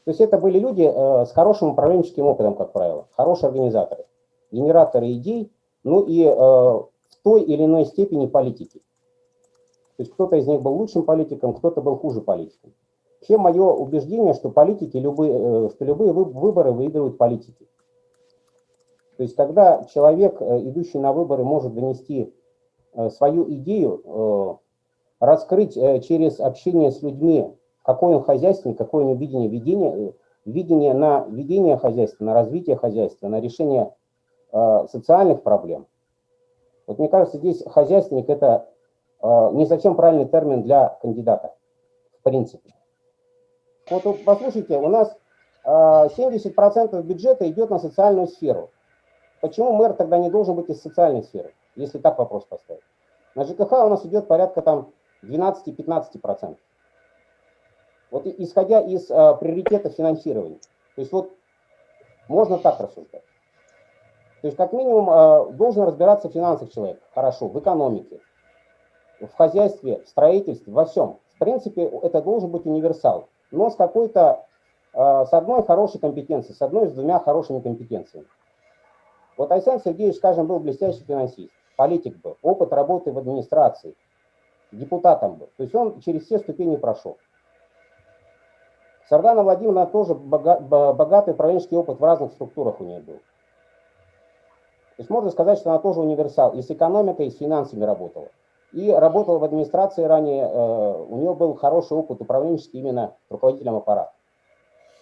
[SPEAKER 8] То есть это были люди с хорошим управленческим опытом, как правило, хорошие организаторы, генераторы идей, ну и в той или иной степени политики. То есть кто-то из них был лучшим политиком, кто-то был хуже политиком. Вообще мое убеждение, что любые выборы выигрывают политики. То есть когда человек, идущий на выборы, может донести свою идею, раскрыть через общение с людьми, какой он хозяйственник, какое у него видение на ведение хозяйства, на развитие хозяйства, на решение социальных проблем. Вот мне кажется, здесь хозяйственник — это не совсем правильный термин для кандидата, в принципе. Вот послушайте, у нас 70% бюджета идет на социальную сферу. Почему мэр тогда не должен быть из социальной сферы, если так вопрос поставить? На ЖКХ у нас идет порядка там 12-15%. Вот исходя из приоритета финансирования. То есть вот можно так рассуждать. То есть как минимум должен разбираться в финансах человек хорошо, в экономике, в хозяйстве, в строительстве, во всем. В принципе, это должен быть универсал, но с какой-то, с одной хорошей компетенцией, с одной, с двумя хорошими компетенциями. Вот Александр Сергеевич, скажем, был блестящий финансист, политик был, опыт работы в администрации, депутатом был. То есть он через все ступени прошел. Сардана Владимировна тоже богатый управленческий опыт в разных структурах у нее был. То есть можно сказать, что она тоже универсал. И с экономикой, и с финансами работала. И работала в администрации ранее, у нее был хороший опыт управленческий именно руководителем аппарата.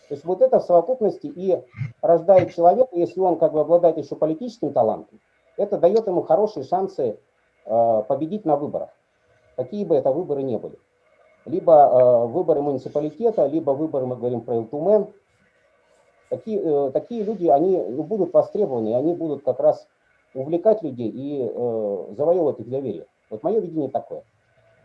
[SPEAKER 8] То есть вот это в совокупности и рождает человека, если он как бы обладает еще политическим талантом, это дает ему хорошие шансы победить на выборах, какие бы это выборы ни были. Либо выборы муниципалитета, либо выборы, мы говорим про Илтумен. Такие люди, они будут востребованы, они будут как раз увлекать людей и завоевывать их доверие. Вот мое видение такое.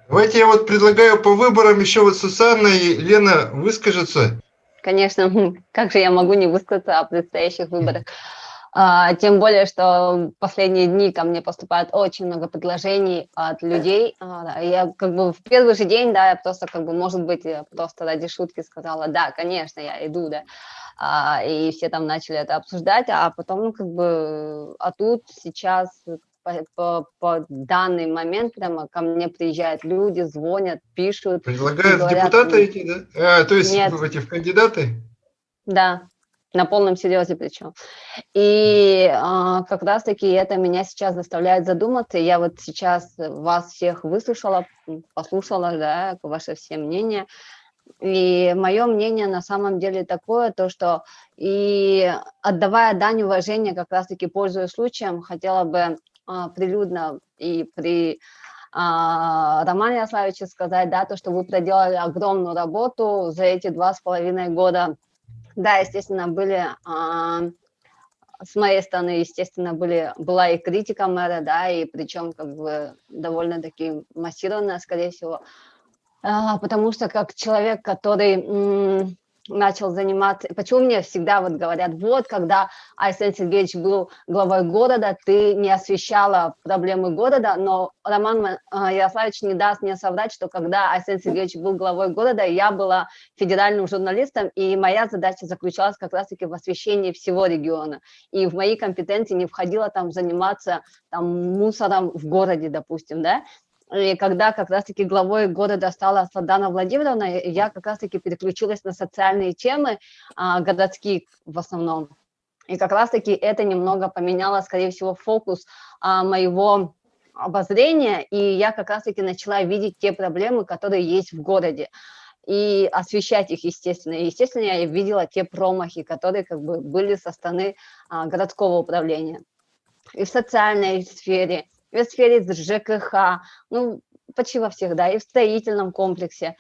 [SPEAKER 2] Давайте я вот предлагаю по выборам еще вот Сусанна и Лена выскажутся.
[SPEAKER 7] Конечно, как же я могу не высказаться о предстоящих выборах? Тем более, что в последние дни ко мне поступает очень много предложений от людей. Я как бы в первый же день, да, я просто как бы, может быть, просто ради шутки сказала, да, конечно, я иду, да. И все там начали это обсуждать, а потом, ну, как бы, а тут сейчас по данный момент прямо ко мне приезжают люди, звонят, пишут.
[SPEAKER 2] Предлагают в
[SPEAKER 7] говорят,
[SPEAKER 2] депутаты идти, да? То есть
[SPEAKER 7] нет.
[SPEAKER 2] в кандидаты?
[SPEAKER 7] Да. На полном серьезе причем. И как раз-таки это меня сейчас заставляет задуматься. Я вот сейчас вас всех выслушала, послушала, да, ваше все мнения. И мое мнение на самом деле такое, то что и отдавая дань уважения, как раз-таки пользуясь случаем, хотела бы прилюдно и при Романе Ярославовиче сказать, да, то, что вы проделали огромную работу за эти 2,5 года. Да, естественно, были, с моей стороны, естественно, была и критика мэра, да, и причем как бы довольно-таки массированная, скорее всего, потому что как человек, который начал заниматься, почему мне всегда вот говорят, вот, когда Арсений Сергеевич был главой города, ты не освещала проблемы города, но Роман Ярославович не даст мне соврать, что когда Арсений Сергеевич был главой города, я была федеральным журналистом, и моя задача заключалась как раз-таки в освещении всего региона, и в мои компетенции не входило там заниматься там мусором в городе, допустим, да. И когда как раз-таки главой города стала Сардана Владимировна, я как раз-таки переключилась на социальные темы, городские в основном. И как раз-таки это немного поменяло, скорее всего, фокус моего обозрения, и я как раз-таки начала видеть те проблемы, которые есть в городе, и освещать их, естественно. И, естественно, я видела те промахи, которые как бы были со стороны городского управления. И в социальной сфере, и в сфере ЖКХ, ну, почти во всех, да, и в строительном комплексе,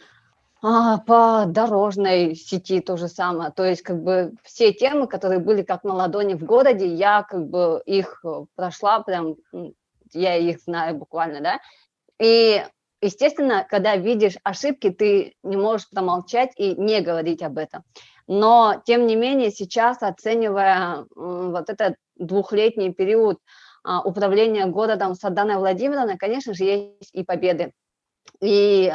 [SPEAKER 7] по дорожной сети то же самое. То есть, как бы, все темы, которые были как на ладони в городе, я, как бы, их прошла прям, я их знаю буквально, да. И, естественно, когда видишь ошибки, ты не можешь промолчать и не говорить об этом. Но, тем не менее, сейчас, оценивая вот этот 2-летний период управления городом Сарданой Владимировной, конечно же, есть и победы. И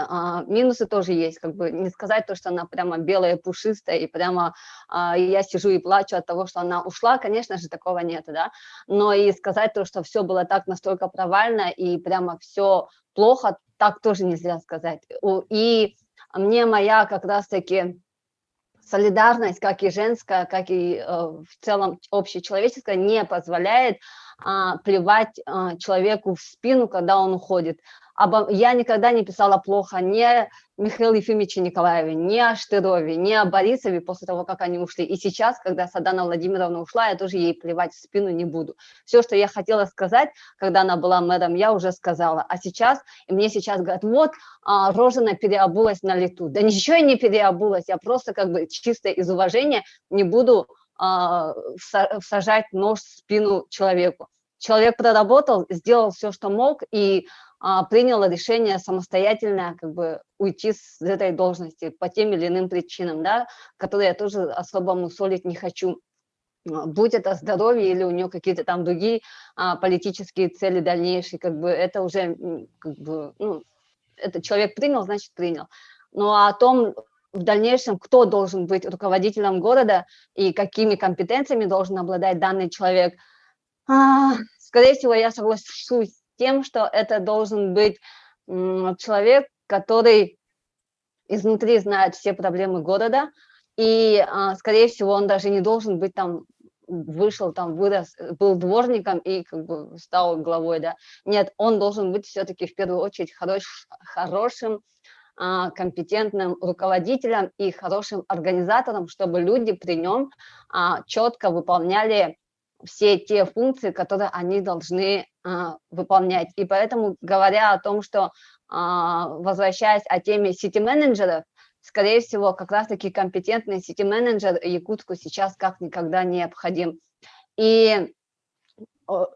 [SPEAKER 7] минусы тоже есть, как бы не сказать то, что она прямо белая, пушистая, и прямо я сижу и плачу от того, что она ушла, конечно же, такого нет, да, но и сказать то, что все было так настолько провально и прямо все плохо, так тоже нельзя сказать. И мне моя как раз-таки солидарность, как и женская, как и в целом общечеловеческая, не позволяет плевать человеку в спину, когда он уходит. Я никогда не писала плохо ни о Михаиле Ефимовиче Николаеве, ни о Штырове, ни о Борисове после того, как они ушли. И сейчас, когда Сардана Владимировна ушла, я тоже ей плевать в спину не буду. Все, что я хотела сказать, когда она была мэром, я уже сказала. А сейчас, и мне сейчас говорят, вот, Рожина переобулась на лету. Да ничего я не переобулась, я просто как бы чисто из уважения не буду всажать нож в спину человеку. Человек проработал, сделал все, что мог, и принял решение самостоятельно как бы уйти с этой должности по тем или иным причинам, да, которые я тоже особо мусолить не хочу. Будь это здоровье или у нее какие-то там другие политические цели дальнейшие, как бы это уже, как бы, ну, это человек принял, значит принял. Ну а о том, в дальнейшем, кто должен быть руководителем города и какими компетенциями должен обладать данный человек, скорее всего, я соглашусь с тем, что это должен быть человек, который изнутри знает все проблемы города, и, скорее всего, он даже не должен быть там, вышел там, вырос, был дворником и как бы стал главой, да. Нет, он должен быть все-таки в первую очередь хорошим, компетентным руководителем и хорошим организатором, чтобы люди при нем четко выполняли все те функции, которые они должны выполнять. И поэтому, говоря о том, что, возвращаясь о теме сити-менеджеров, скорее всего, как раз-таки компетентный сити-менеджер Якутску сейчас как никогда необходим. И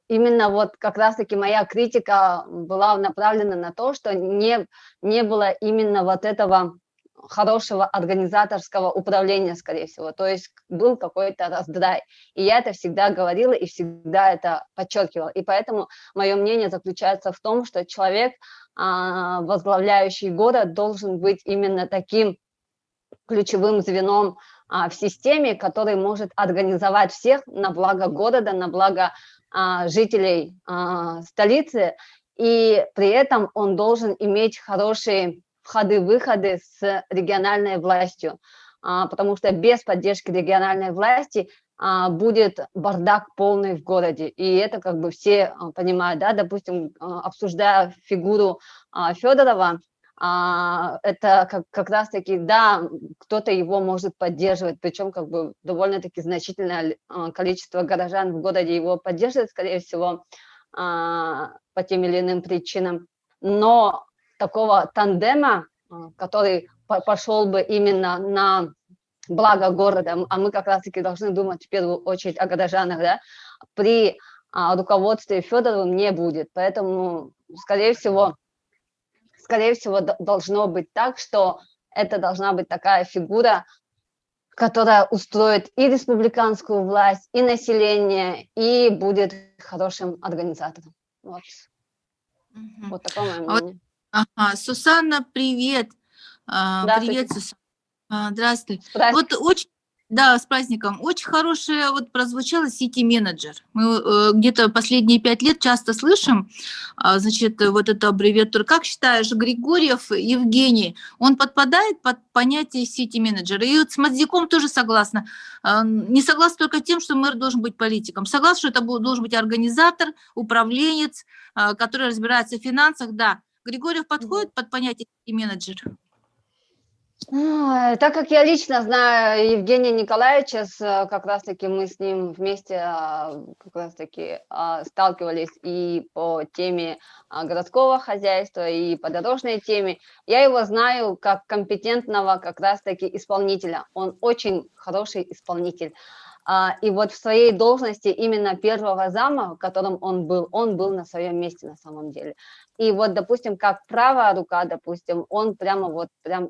[SPEAKER 7] именно вот как раз-таки моя критика была направлена на то, что не было именно вот этого хорошего организаторского управления, скорее всего. То есть был какой-то раздрай. И я это всегда говорила и всегда это подчеркивала. И поэтому мое мнение заключается в том, что человек, возглавляющий город, должен быть именно таким ключевым звеном в системе, который может организовать всех на благо города, на благо жителей столицы. И при этом он должен иметь хорошие входы-выходы с региональной властью. потому что без поддержки региональной власти будет бардак полный в городе. И это как бы все понимают, да, допустим, обсуждая фигуру Федорова, это как раз-таки, да, кто-то его может поддерживать, причем как бы довольно-таки значительное количество горожан в городе его поддерживает, скорее всего, по тем или иным причинам. Но такого тандема, который пошел бы именно на благо города, а мы как раз-таки должны думать в первую очередь о горожанах, да, при руководстве Федоровым не будет. Поэтому, скорее всего, должно быть так, что это должна быть такая фигура, которая устроит и республиканскую власть, и население, и будет хорошим организатором. Вот, вот такое мое мнение.
[SPEAKER 5] Ага, Сусанна, привет. Привет, Сусанна. Здравствуй. Вот очень, да, с праздником. Очень хорошее вот прозвучало сити-менеджер. Мы где-то последние 5 лет часто слышим, значит, вот эту аббревиатуру. Как считаешь, Григорьев Евгений, он подпадает под понятие сити-менеджера? И вот с Мадзяком тоже согласна. Не согласна только тем, что мэр должен быть политиком. Согласна, что это должен быть организатор, управленец, который разбирается в финансах. Да, Григорьев подходит под понятие сити-менеджер?
[SPEAKER 7] Так как я лично знаю Евгения Николаевича, как раз-таки мы с ним вместе как раз-таки сталкивались и по теме городского хозяйства, и по дорожной теме, я его знаю как компетентного как раз-таки исполнителя. Он очень хороший исполнитель. И вот в своей должности именно первого зама, в котором он был на своем месте на самом деле. И вот, допустим, как правая рука, допустим, он прям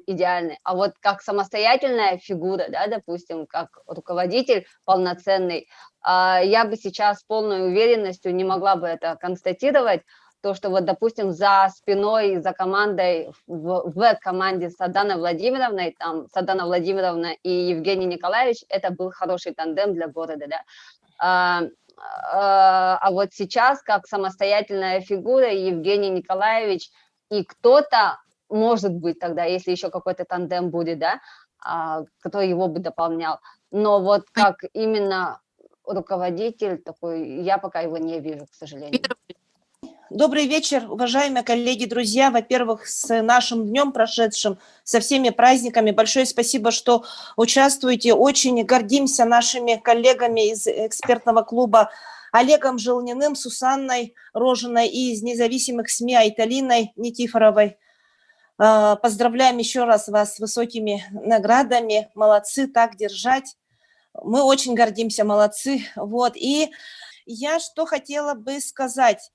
[SPEAKER 7] идеальный. А вот как самостоятельная фигура, да, допустим, как руководитель полноценный, я бы сейчас с полной уверенностью не могла бы это констатировать, то, что вот, допустим, за спиной, за командой, в команде с Аданой Владимировной, там, с Аданой Владимировной и Евгений Николаевич, это был хороший тандем для города, да. А вот сейчас, как самостоятельная фигура, Евгений Николаевич и кто-то, может быть тогда, если еще какой-то тандем будет, да, который его бы дополнял, но вот как именно руководитель такой, я пока его не вижу, к сожалению.
[SPEAKER 9] Добрый вечер, уважаемые коллеги, друзья. Во-первых, с нашим днем прошедшим, со всеми праздниками. Большое спасибо, что участвуете. Очень гордимся нашими коллегами из экспертного клуба Олегом Желниным, Сусанной Рожиной и из независимых СМИ Айталиной Никифоровой. Поздравляем еще раз вас с высокими наградами. Молодцы, так держать. Мы очень гордимся, молодцы. Вот. И я что хотела бы сказать.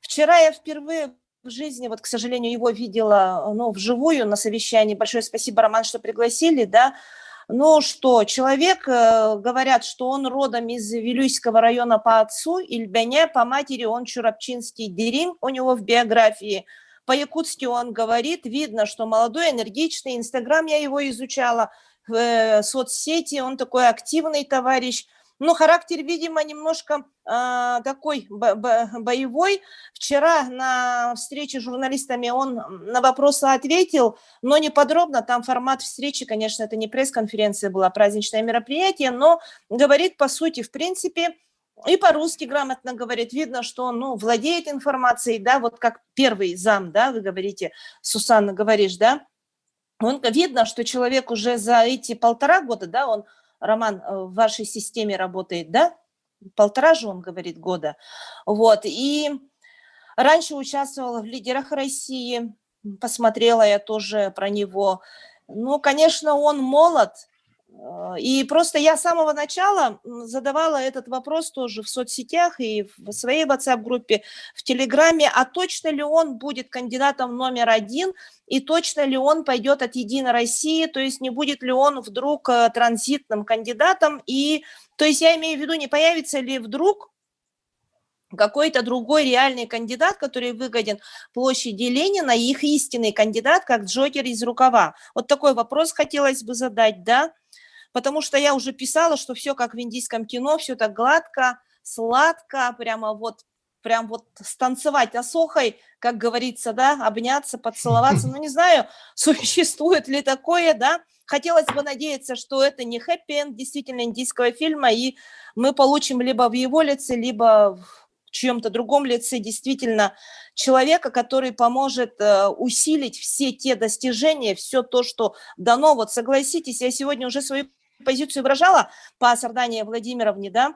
[SPEAKER 9] Вчера я впервые в жизни, вот, к сожалению, его видела, вживую на совещании. Большое спасибо, Роман, что пригласили, да. Ну что, человек, говорят, что он родом из Вилюйского района по отцу, Ильбяне, по матери он чурапчинский дерим, у него в биографии. По-якутски он говорит, видно, что молодой, энергичный. Инстаграм я его изучала, соцсети, он такой активный товарищ. Но характер, видимо, немножко такой боевой. Вчера на встрече с журналистами он на вопросы ответил, но не подробно. Там формат встречи, конечно, это не пресс-конференция была, праздничное мероприятие, но говорит по сути, в принципе, и по-русски грамотно говорит. Видно, что он владеет информацией, да, вот как первый зам, да, вы говорите, Сусанна, говоришь, да. Видно, что человек уже за эти 1,5 года, да, он, Роман, в вашей системе работает, да? 1,5 же, он говорит, года. Вот. И раньше участвовала в «Лидерах России». Посмотрела я тоже про него. Ну, конечно, он молод. И просто я с самого начала задавала этот вопрос тоже в соцсетях и в своей WhatsApp-группе, в Телеграме, а точно ли он будет кандидатом номер 1 и точно ли он пойдет от «Единой России», то есть не будет ли он вдруг транзитным кандидатом, и, то есть я имею в виду, не появится ли вдруг какой-то другой реальный кандидат, который выгоден площади Ленина, и их истинный кандидат, как Джокер из рукава. Вот такой вопрос хотелось бы задать, да? Потому что я уже писала, что все как в индийском кино, все так гладко, сладко, прямо вот прям вот станцевать осохой, как говорится, да, обняться, поцеловаться. Ну, не знаю, существует ли такое, да. Хотелось бы надеяться, что это не хэппи-энд действительно индийского фильма, и мы получим либо в его лице, либо в чьем-то другом лице действительно человека, который поможет усилить все те достижения, все то, что дано. Вот согласитесь, я сегодня уже свою позицию выражала по Сардане Владимировне, да.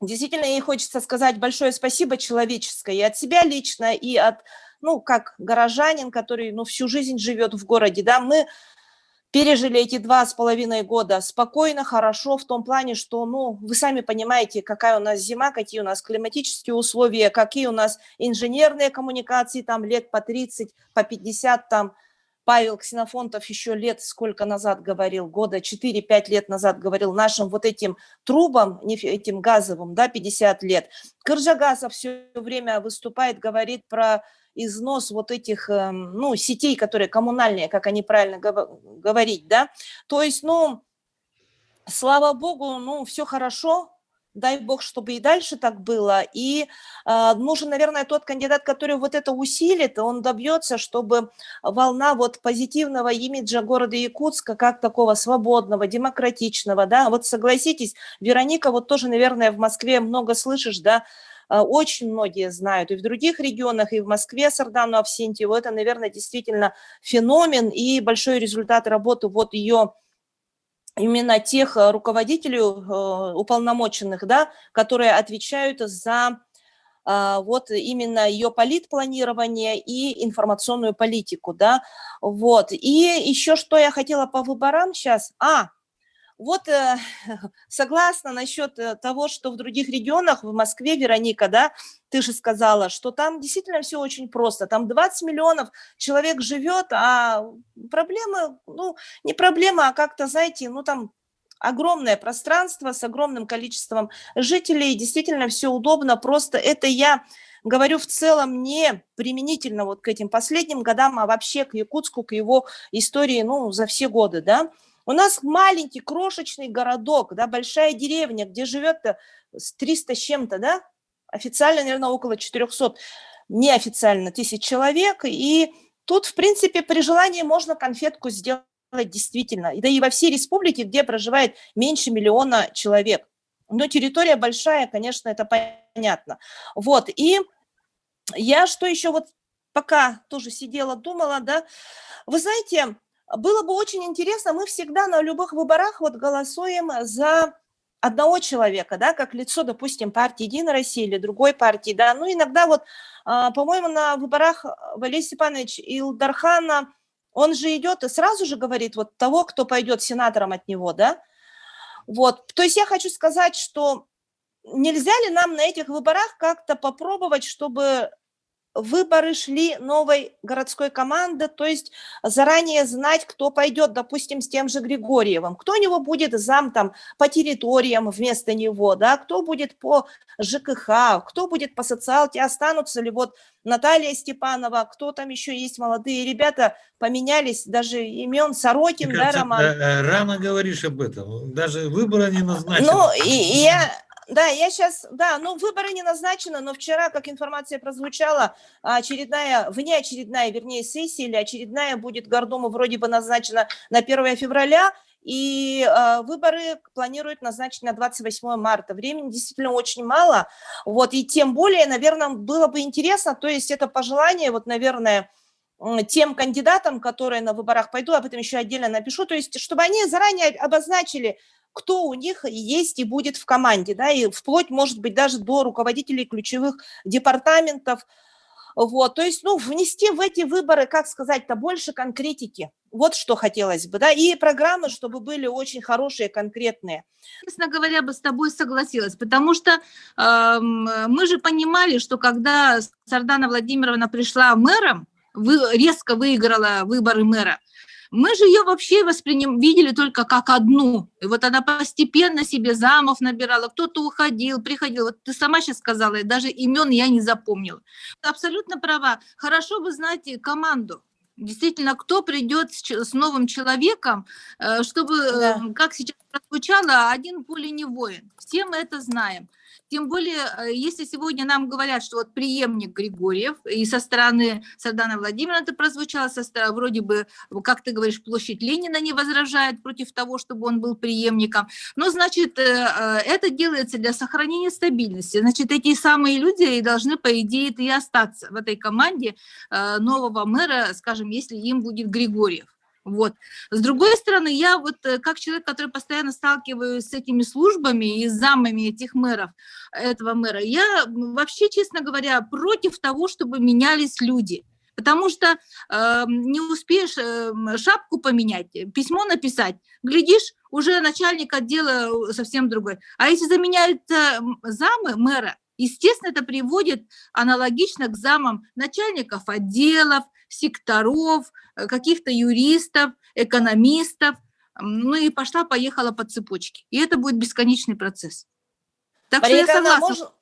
[SPEAKER 9] Действительно, ей хочется сказать большое спасибо человеческое и от себя лично, и от, ну, как горожанин, который, ну, всю жизнь живет в городе, да, мы пережили эти 2,5 года спокойно, хорошо, в том плане, что, ну, вы сами понимаете, какая у нас зима, какие у нас климатические условия, какие у нас инженерные коммуникации, там лет по 30, по 50, там, Павел Ксенофонтов еще лет сколько назад говорил, года 4-5 лет назад говорил, нашим вот этим трубам, не этим газовым, да, 50 лет. Кыржагазов все время выступает, говорит про износ вот этих, ну, сетей, которые коммунальные, как они правильно говорить, да. То есть, ну, слава богу, ну, все хорошо. Дай бог, чтобы и дальше так было. И нужен, наверное, тот кандидат, который вот это усилит, он добьется, чтобы волна вот позитивного имиджа города Якутска, как такого свободного, демократичного, да, вот согласитесь, Вероника, вот тоже, наверное, в Москве много слышишь, да, очень многие знают, и в других регионах, и в Москве Сардану Авсентьеву, это, наверное, действительно феномен и большой результат работы вот ее именно тех руководителей уполномоченных, да, которые отвечают за вот именно ее политпланирование и информационную политику, да, вот. И еще что я хотела по выборам сейчас, вот согласна насчет того, что в других регионах, в Москве, Вероника, да, ты же сказала, что там действительно все очень просто. Там 20 миллионов человек живет, а проблемы, ну, не проблема, а как-то, знаете, ну, там огромное пространство с огромным количеством жителей, действительно все удобно, просто это я говорю в целом не применительно вот к этим последним годам, а вообще к Якутску, к его истории, ну, за все годы, да. У нас маленький, крошечный городок, да, большая деревня, где живет 300 с чем-то, да, официально, наверное, около 400, неофициально 1000 человек, и тут, в принципе, при желании можно конфетку сделать действительно, да и во всей республике, где проживает меньше 1 миллиона человек. Но территория большая, конечно, это понятно. Вот, и я что еще вот пока тоже сидела, думала, да, вы знаете, было бы очень интересно, мы всегда на любых выборах вот голосуем за одного человека, да, как лицо, допустим, партии «Единая Россия» или другой партии, да, ну, иногда вот, по-моему, на выборах Валерий Степанович Илдархана, он же идет и сразу же говорит вот того, кто пойдет сенатором от него, да, вот, то есть я хочу сказать, что нельзя ли нам на этих выборах как-то попробовать, чтобы выборы шли новой городской команды, то есть заранее знать, кто пойдет, допустим, с тем же Григорьевым, кто у него будет зам там по территориям вместо него, да, кто будет по ЖКХ, кто будет по социалке, останутся ли вот Наталья Степанова, кто там еще есть, молодые ребята, поменялись, даже имен Сорокин,
[SPEAKER 1] Мне
[SPEAKER 9] да,
[SPEAKER 1] кажется,
[SPEAKER 9] Роман?
[SPEAKER 1] рано говоришь об этом, даже выборы не назначены.
[SPEAKER 9] Ну, и я сейчас, да, ну, выборы не назначены, но вчера, как информация прозвучала, внеочередная, вернее, сессия или очередная будет Гордому вроде бы назначена на 1 февраля, и выборы планируют назначить на 28 марта. Времени действительно очень мало, вот, и тем более, наверное, было бы интересно, то есть это пожелание, вот, наверное, тем кандидатам, которые на выборах пойдут, об этом еще отдельно напишу, то есть чтобы они заранее обозначили, кто у них есть и будет в команде, да, и вплоть, может быть, даже до руководителей ключевых департаментов, вот, то есть, ну, внести в эти выборы, как сказать-то, больше конкретики, вот что хотелось бы, да, и программы, чтобы были очень хорошие, конкретные.
[SPEAKER 5] Честно говоря, бы с тобой согласилась, потому что мы же понимали, что когда Сардана Владимировна пришла мэром, резко выиграла выборы мэра, мы же ее вообще видели только как одну. И вот она постепенно себе замов набирала, кто-то уходил, приходил. Вот ты сама сейчас сказала, и даже имен я не запомнила. Абсолютно права. Хорошо бы знать команду. Действительно, кто придет с новым человеком, чтобы, как сейчас прозвучало, один пули не воин. Все мы это знаем. Тем более, если сегодня нам говорят, что вот преемник Григорьев, и со стороны Сардана Владимировны это прозвучало, со стороны, вроде бы, как ты говоришь, площадь Ленина не возражает против того, чтобы он был преемником, но, значит, это делается для сохранения стабильности. Значит, эти самые люди и должны, по идее, и остаться в этой команде нового мэра, скажем, если им будет Григорьев. Вот. С другой стороны, я вот как человек, который постоянно сталкиваюсь с этими службами и с замами этих мэров, этого мэра, я вообще, честно говоря, против того, чтобы менялись люди. Потому что не успеешь шапку поменять, письмо написать, глядишь, уже начальник отдела совсем другой. А если заменяются замы мэра, естественно, это приводит аналогично к замам начальников отделов, секторов, каких-то юристов, экономистов, ну и пошла-поехала по цепочке. И это будет бесконечный процесс. Так
[SPEAKER 9] Мария
[SPEAKER 5] что я
[SPEAKER 9] Николаевна,
[SPEAKER 5] согласна,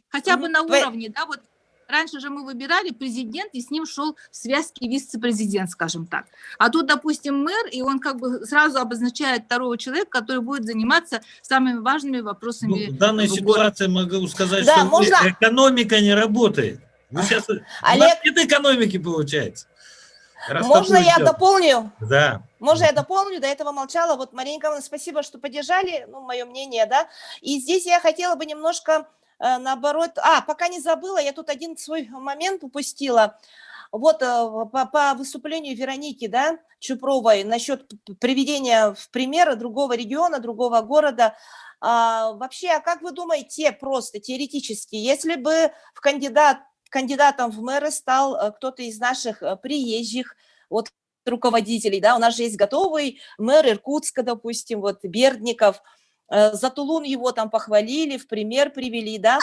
[SPEAKER 5] хотя бы на
[SPEAKER 9] Вы-
[SPEAKER 5] уровне, да, вот раньше же мы выбирали президент, и с ним шел в связке вице-президент, скажем так. А тут, допустим, мэр, и он как бы сразу обозначает второго человека, который будет заниматься самыми важными
[SPEAKER 1] Ну,
[SPEAKER 5] вопросами
[SPEAKER 1] в данной
[SPEAKER 5] в городе.
[SPEAKER 1] ситуации могу сказать,
[SPEAKER 9] Да,
[SPEAKER 1] что
[SPEAKER 9] можно-
[SPEAKER 1] экономика не работает. Вы сейчас... У
[SPEAKER 9] Олег-
[SPEAKER 1] нас нет экономики, получается. Раз
[SPEAKER 9] Можно
[SPEAKER 1] такое
[SPEAKER 9] я
[SPEAKER 1] дело.
[SPEAKER 9] дополню?
[SPEAKER 1] Да.
[SPEAKER 9] Можно я дополню? До этого молчала. Вот, Мария Николаевна, спасибо, что поддержали, ну, мое мнение, да. И здесь я хотела бы немножко наоборот... пока не забыла, я тут один свой момент упустила. Вот по выступлению Вероники, да, Чупровой насчет приведения в пример другого региона, другого города. Вообще, как вы думаете, просто теоретически, если бы кандидатом в мэры стал кто-то из наших приезжих, вот, руководителей, да, у нас же есть готовый мэр Иркутска, допустим, вот Бердников, за Тулун его там похвалили, в пример привели, да,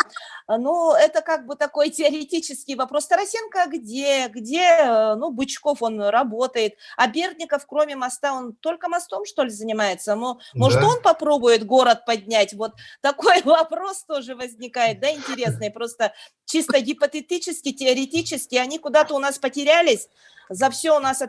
[SPEAKER 9] ну, это как бы такой теоретический вопрос. Тарасенко где, ну, Бычков, он работает, а Бердников, кроме моста, он только мостом, что ли, занимается? Может,
[SPEAKER 2] Да.
[SPEAKER 9] он попробует город поднять? Вот такой вопрос тоже возникает, да, интересный, просто чисто гипотетически, теоретически, они куда-то у нас потерялись, за все у нас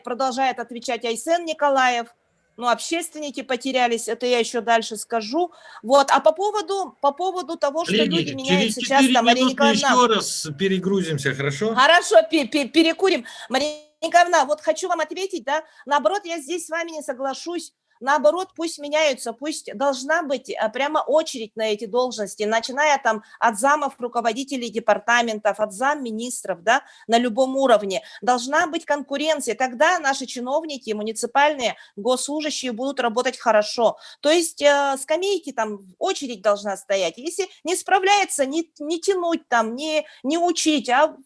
[SPEAKER 9] продолжает отвечать Айсен Николаев, ну, общественники потерялись, это я еще дальше скажу. Вот, а по поводу того, что
[SPEAKER 1] Коллеги,
[SPEAKER 9] люди
[SPEAKER 1] через
[SPEAKER 9] меняются
[SPEAKER 1] 4
[SPEAKER 9] часто, Мария
[SPEAKER 1] минуты
[SPEAKER 9] Николаевна...
[SPEAKER 1] еще раз перегрузимся, хорошо?
[SPEAKER 9] Хорошо, перекурим. Мария Николаевна, вот хочу вам ответить, да, наоборот, я здесь с вами не соглашусь. Наоборот, пусть меняются, пусть должна быть прямо очередь на эти должности, начиная там от замов руководителей департаментов, от замминистров, да, на любом уровне. Должна быть конкуренция, тогда наши чиновники, муниципальные, госслужащие будут работать хорошо. То есть скамейки там, очередь должна стоять. Если не справляется, не тянуть там, не учить, а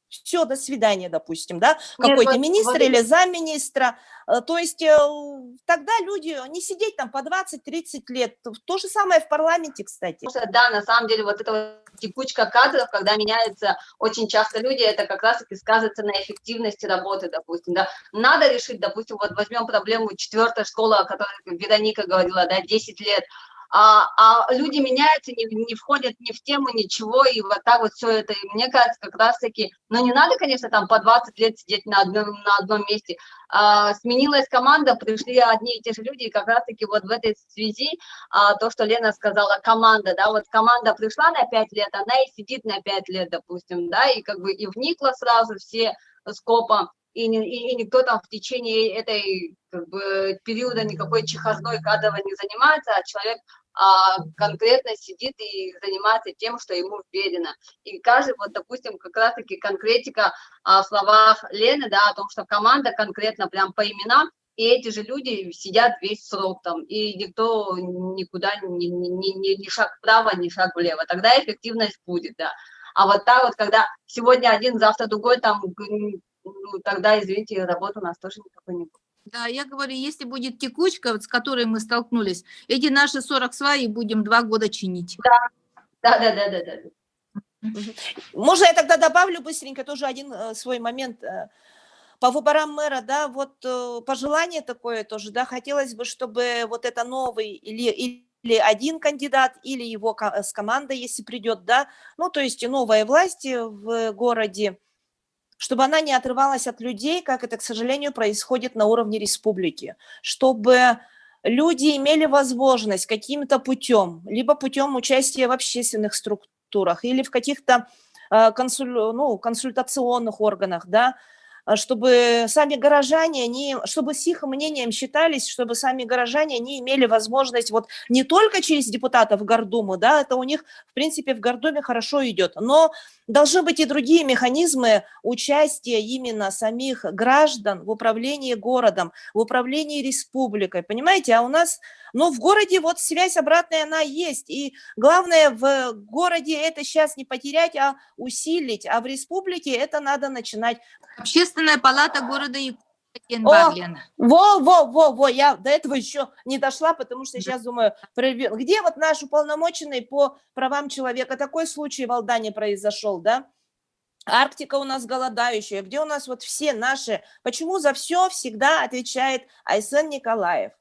[SPEAKER 9] все, до свидания, допустим, да, какой-то министр или замминистра. То есть тогда люди не сидеть там по 20-30 лет. То же самое в парламенте, кстати.
[SPEAKER 7] Да, на самом деле вот эта вот текучка кадров, когда меняются очень часто люди, это как раз-таки сказывается на эффективности работы, допустим, да. Надо решить, допустим, вот возьмем проблему 4-й школы, о которой Вероника говорила, да, 10 лет, а люди меняются, не входят ни в тему, ничего, и вот так вот все это, и мне кажется, как раз-таки, ну, не надо, конечно, там по 20 лет сидеть на одном месте. Сменилась команда, пришли одни и те же люди, и как раз-таки вот в этой связи то, что Лена сказала, команда, да, вот команда пришла на 5 лет, она и сидит на 5 лет, допустим, да, и как бы и вникла сразу все скопом, и никто там в течение этой как бы периода никакой чехардой кадровой не занимается, а человек конкретно сидит и занимается тем, что ему верено. И каждый, вот, допустим, как раз-таки конкретика в словах Лены, да, о том, что команда конкретно прям по именам, и эти же люди сидят весь срок там, и никто никуда ни шаг вправо, ни шаг влево. Тогда эффективность будет, да. А вот так вот, когда сегодня один, завтра другой, там, ну, тогда, извините, работы у нас тоже никакой не будет.
[SPEAKER 5] Да, я говорю, если будет текучка, вот, с которой мы столкнулись, эти наши 40 сваи будем 2 года чинить.
[SPEAKER 7] Да.
[SPEAKER 9] Можно я тогда добавлю быстренько тоже один свой момент по выборам мэра, да, вот пожелание такое тоже, да, хотелось бы, чтобы вот это новый или один кандидат, или его с командой, если придет, да, ну, то есть новая власть в городе, чтобы она не отрывалась от людей, как это, к сожалению, происходит на уровне республики, чтобы люди имели возможность каким-то путем, либо путем участия в общественных структурах или в каких-то консультационных органах, да, чтобы сами горожане, чтобы с их мнением считались, чтобы сами горожане не имели возможность вот не только через депутатов в Гордуму, да, это у них, в принципе, в Гордуме хорошо идет, но должны быть и другие механизмы участия именно самих граждан в управлении городом, в управлении республикой, понимаете, а у нас, в городе вот связь обратная, она есть, и главное в городе это сейчас не потерять, а усилить, а в республике это надо начинать.
[SPEAKER 5] Общественная палата города Екатеринбурга.
[SPEAKER 9] Во, я до этого еще не дошла, потому что сейчас думаю, где вот наш уполномоченный по правам человека? Такой случай в Алдане произошел, да? Арктика у нас голодающая, где у нас вот все наши, почему за все всегда отвечает Айсен Николаев?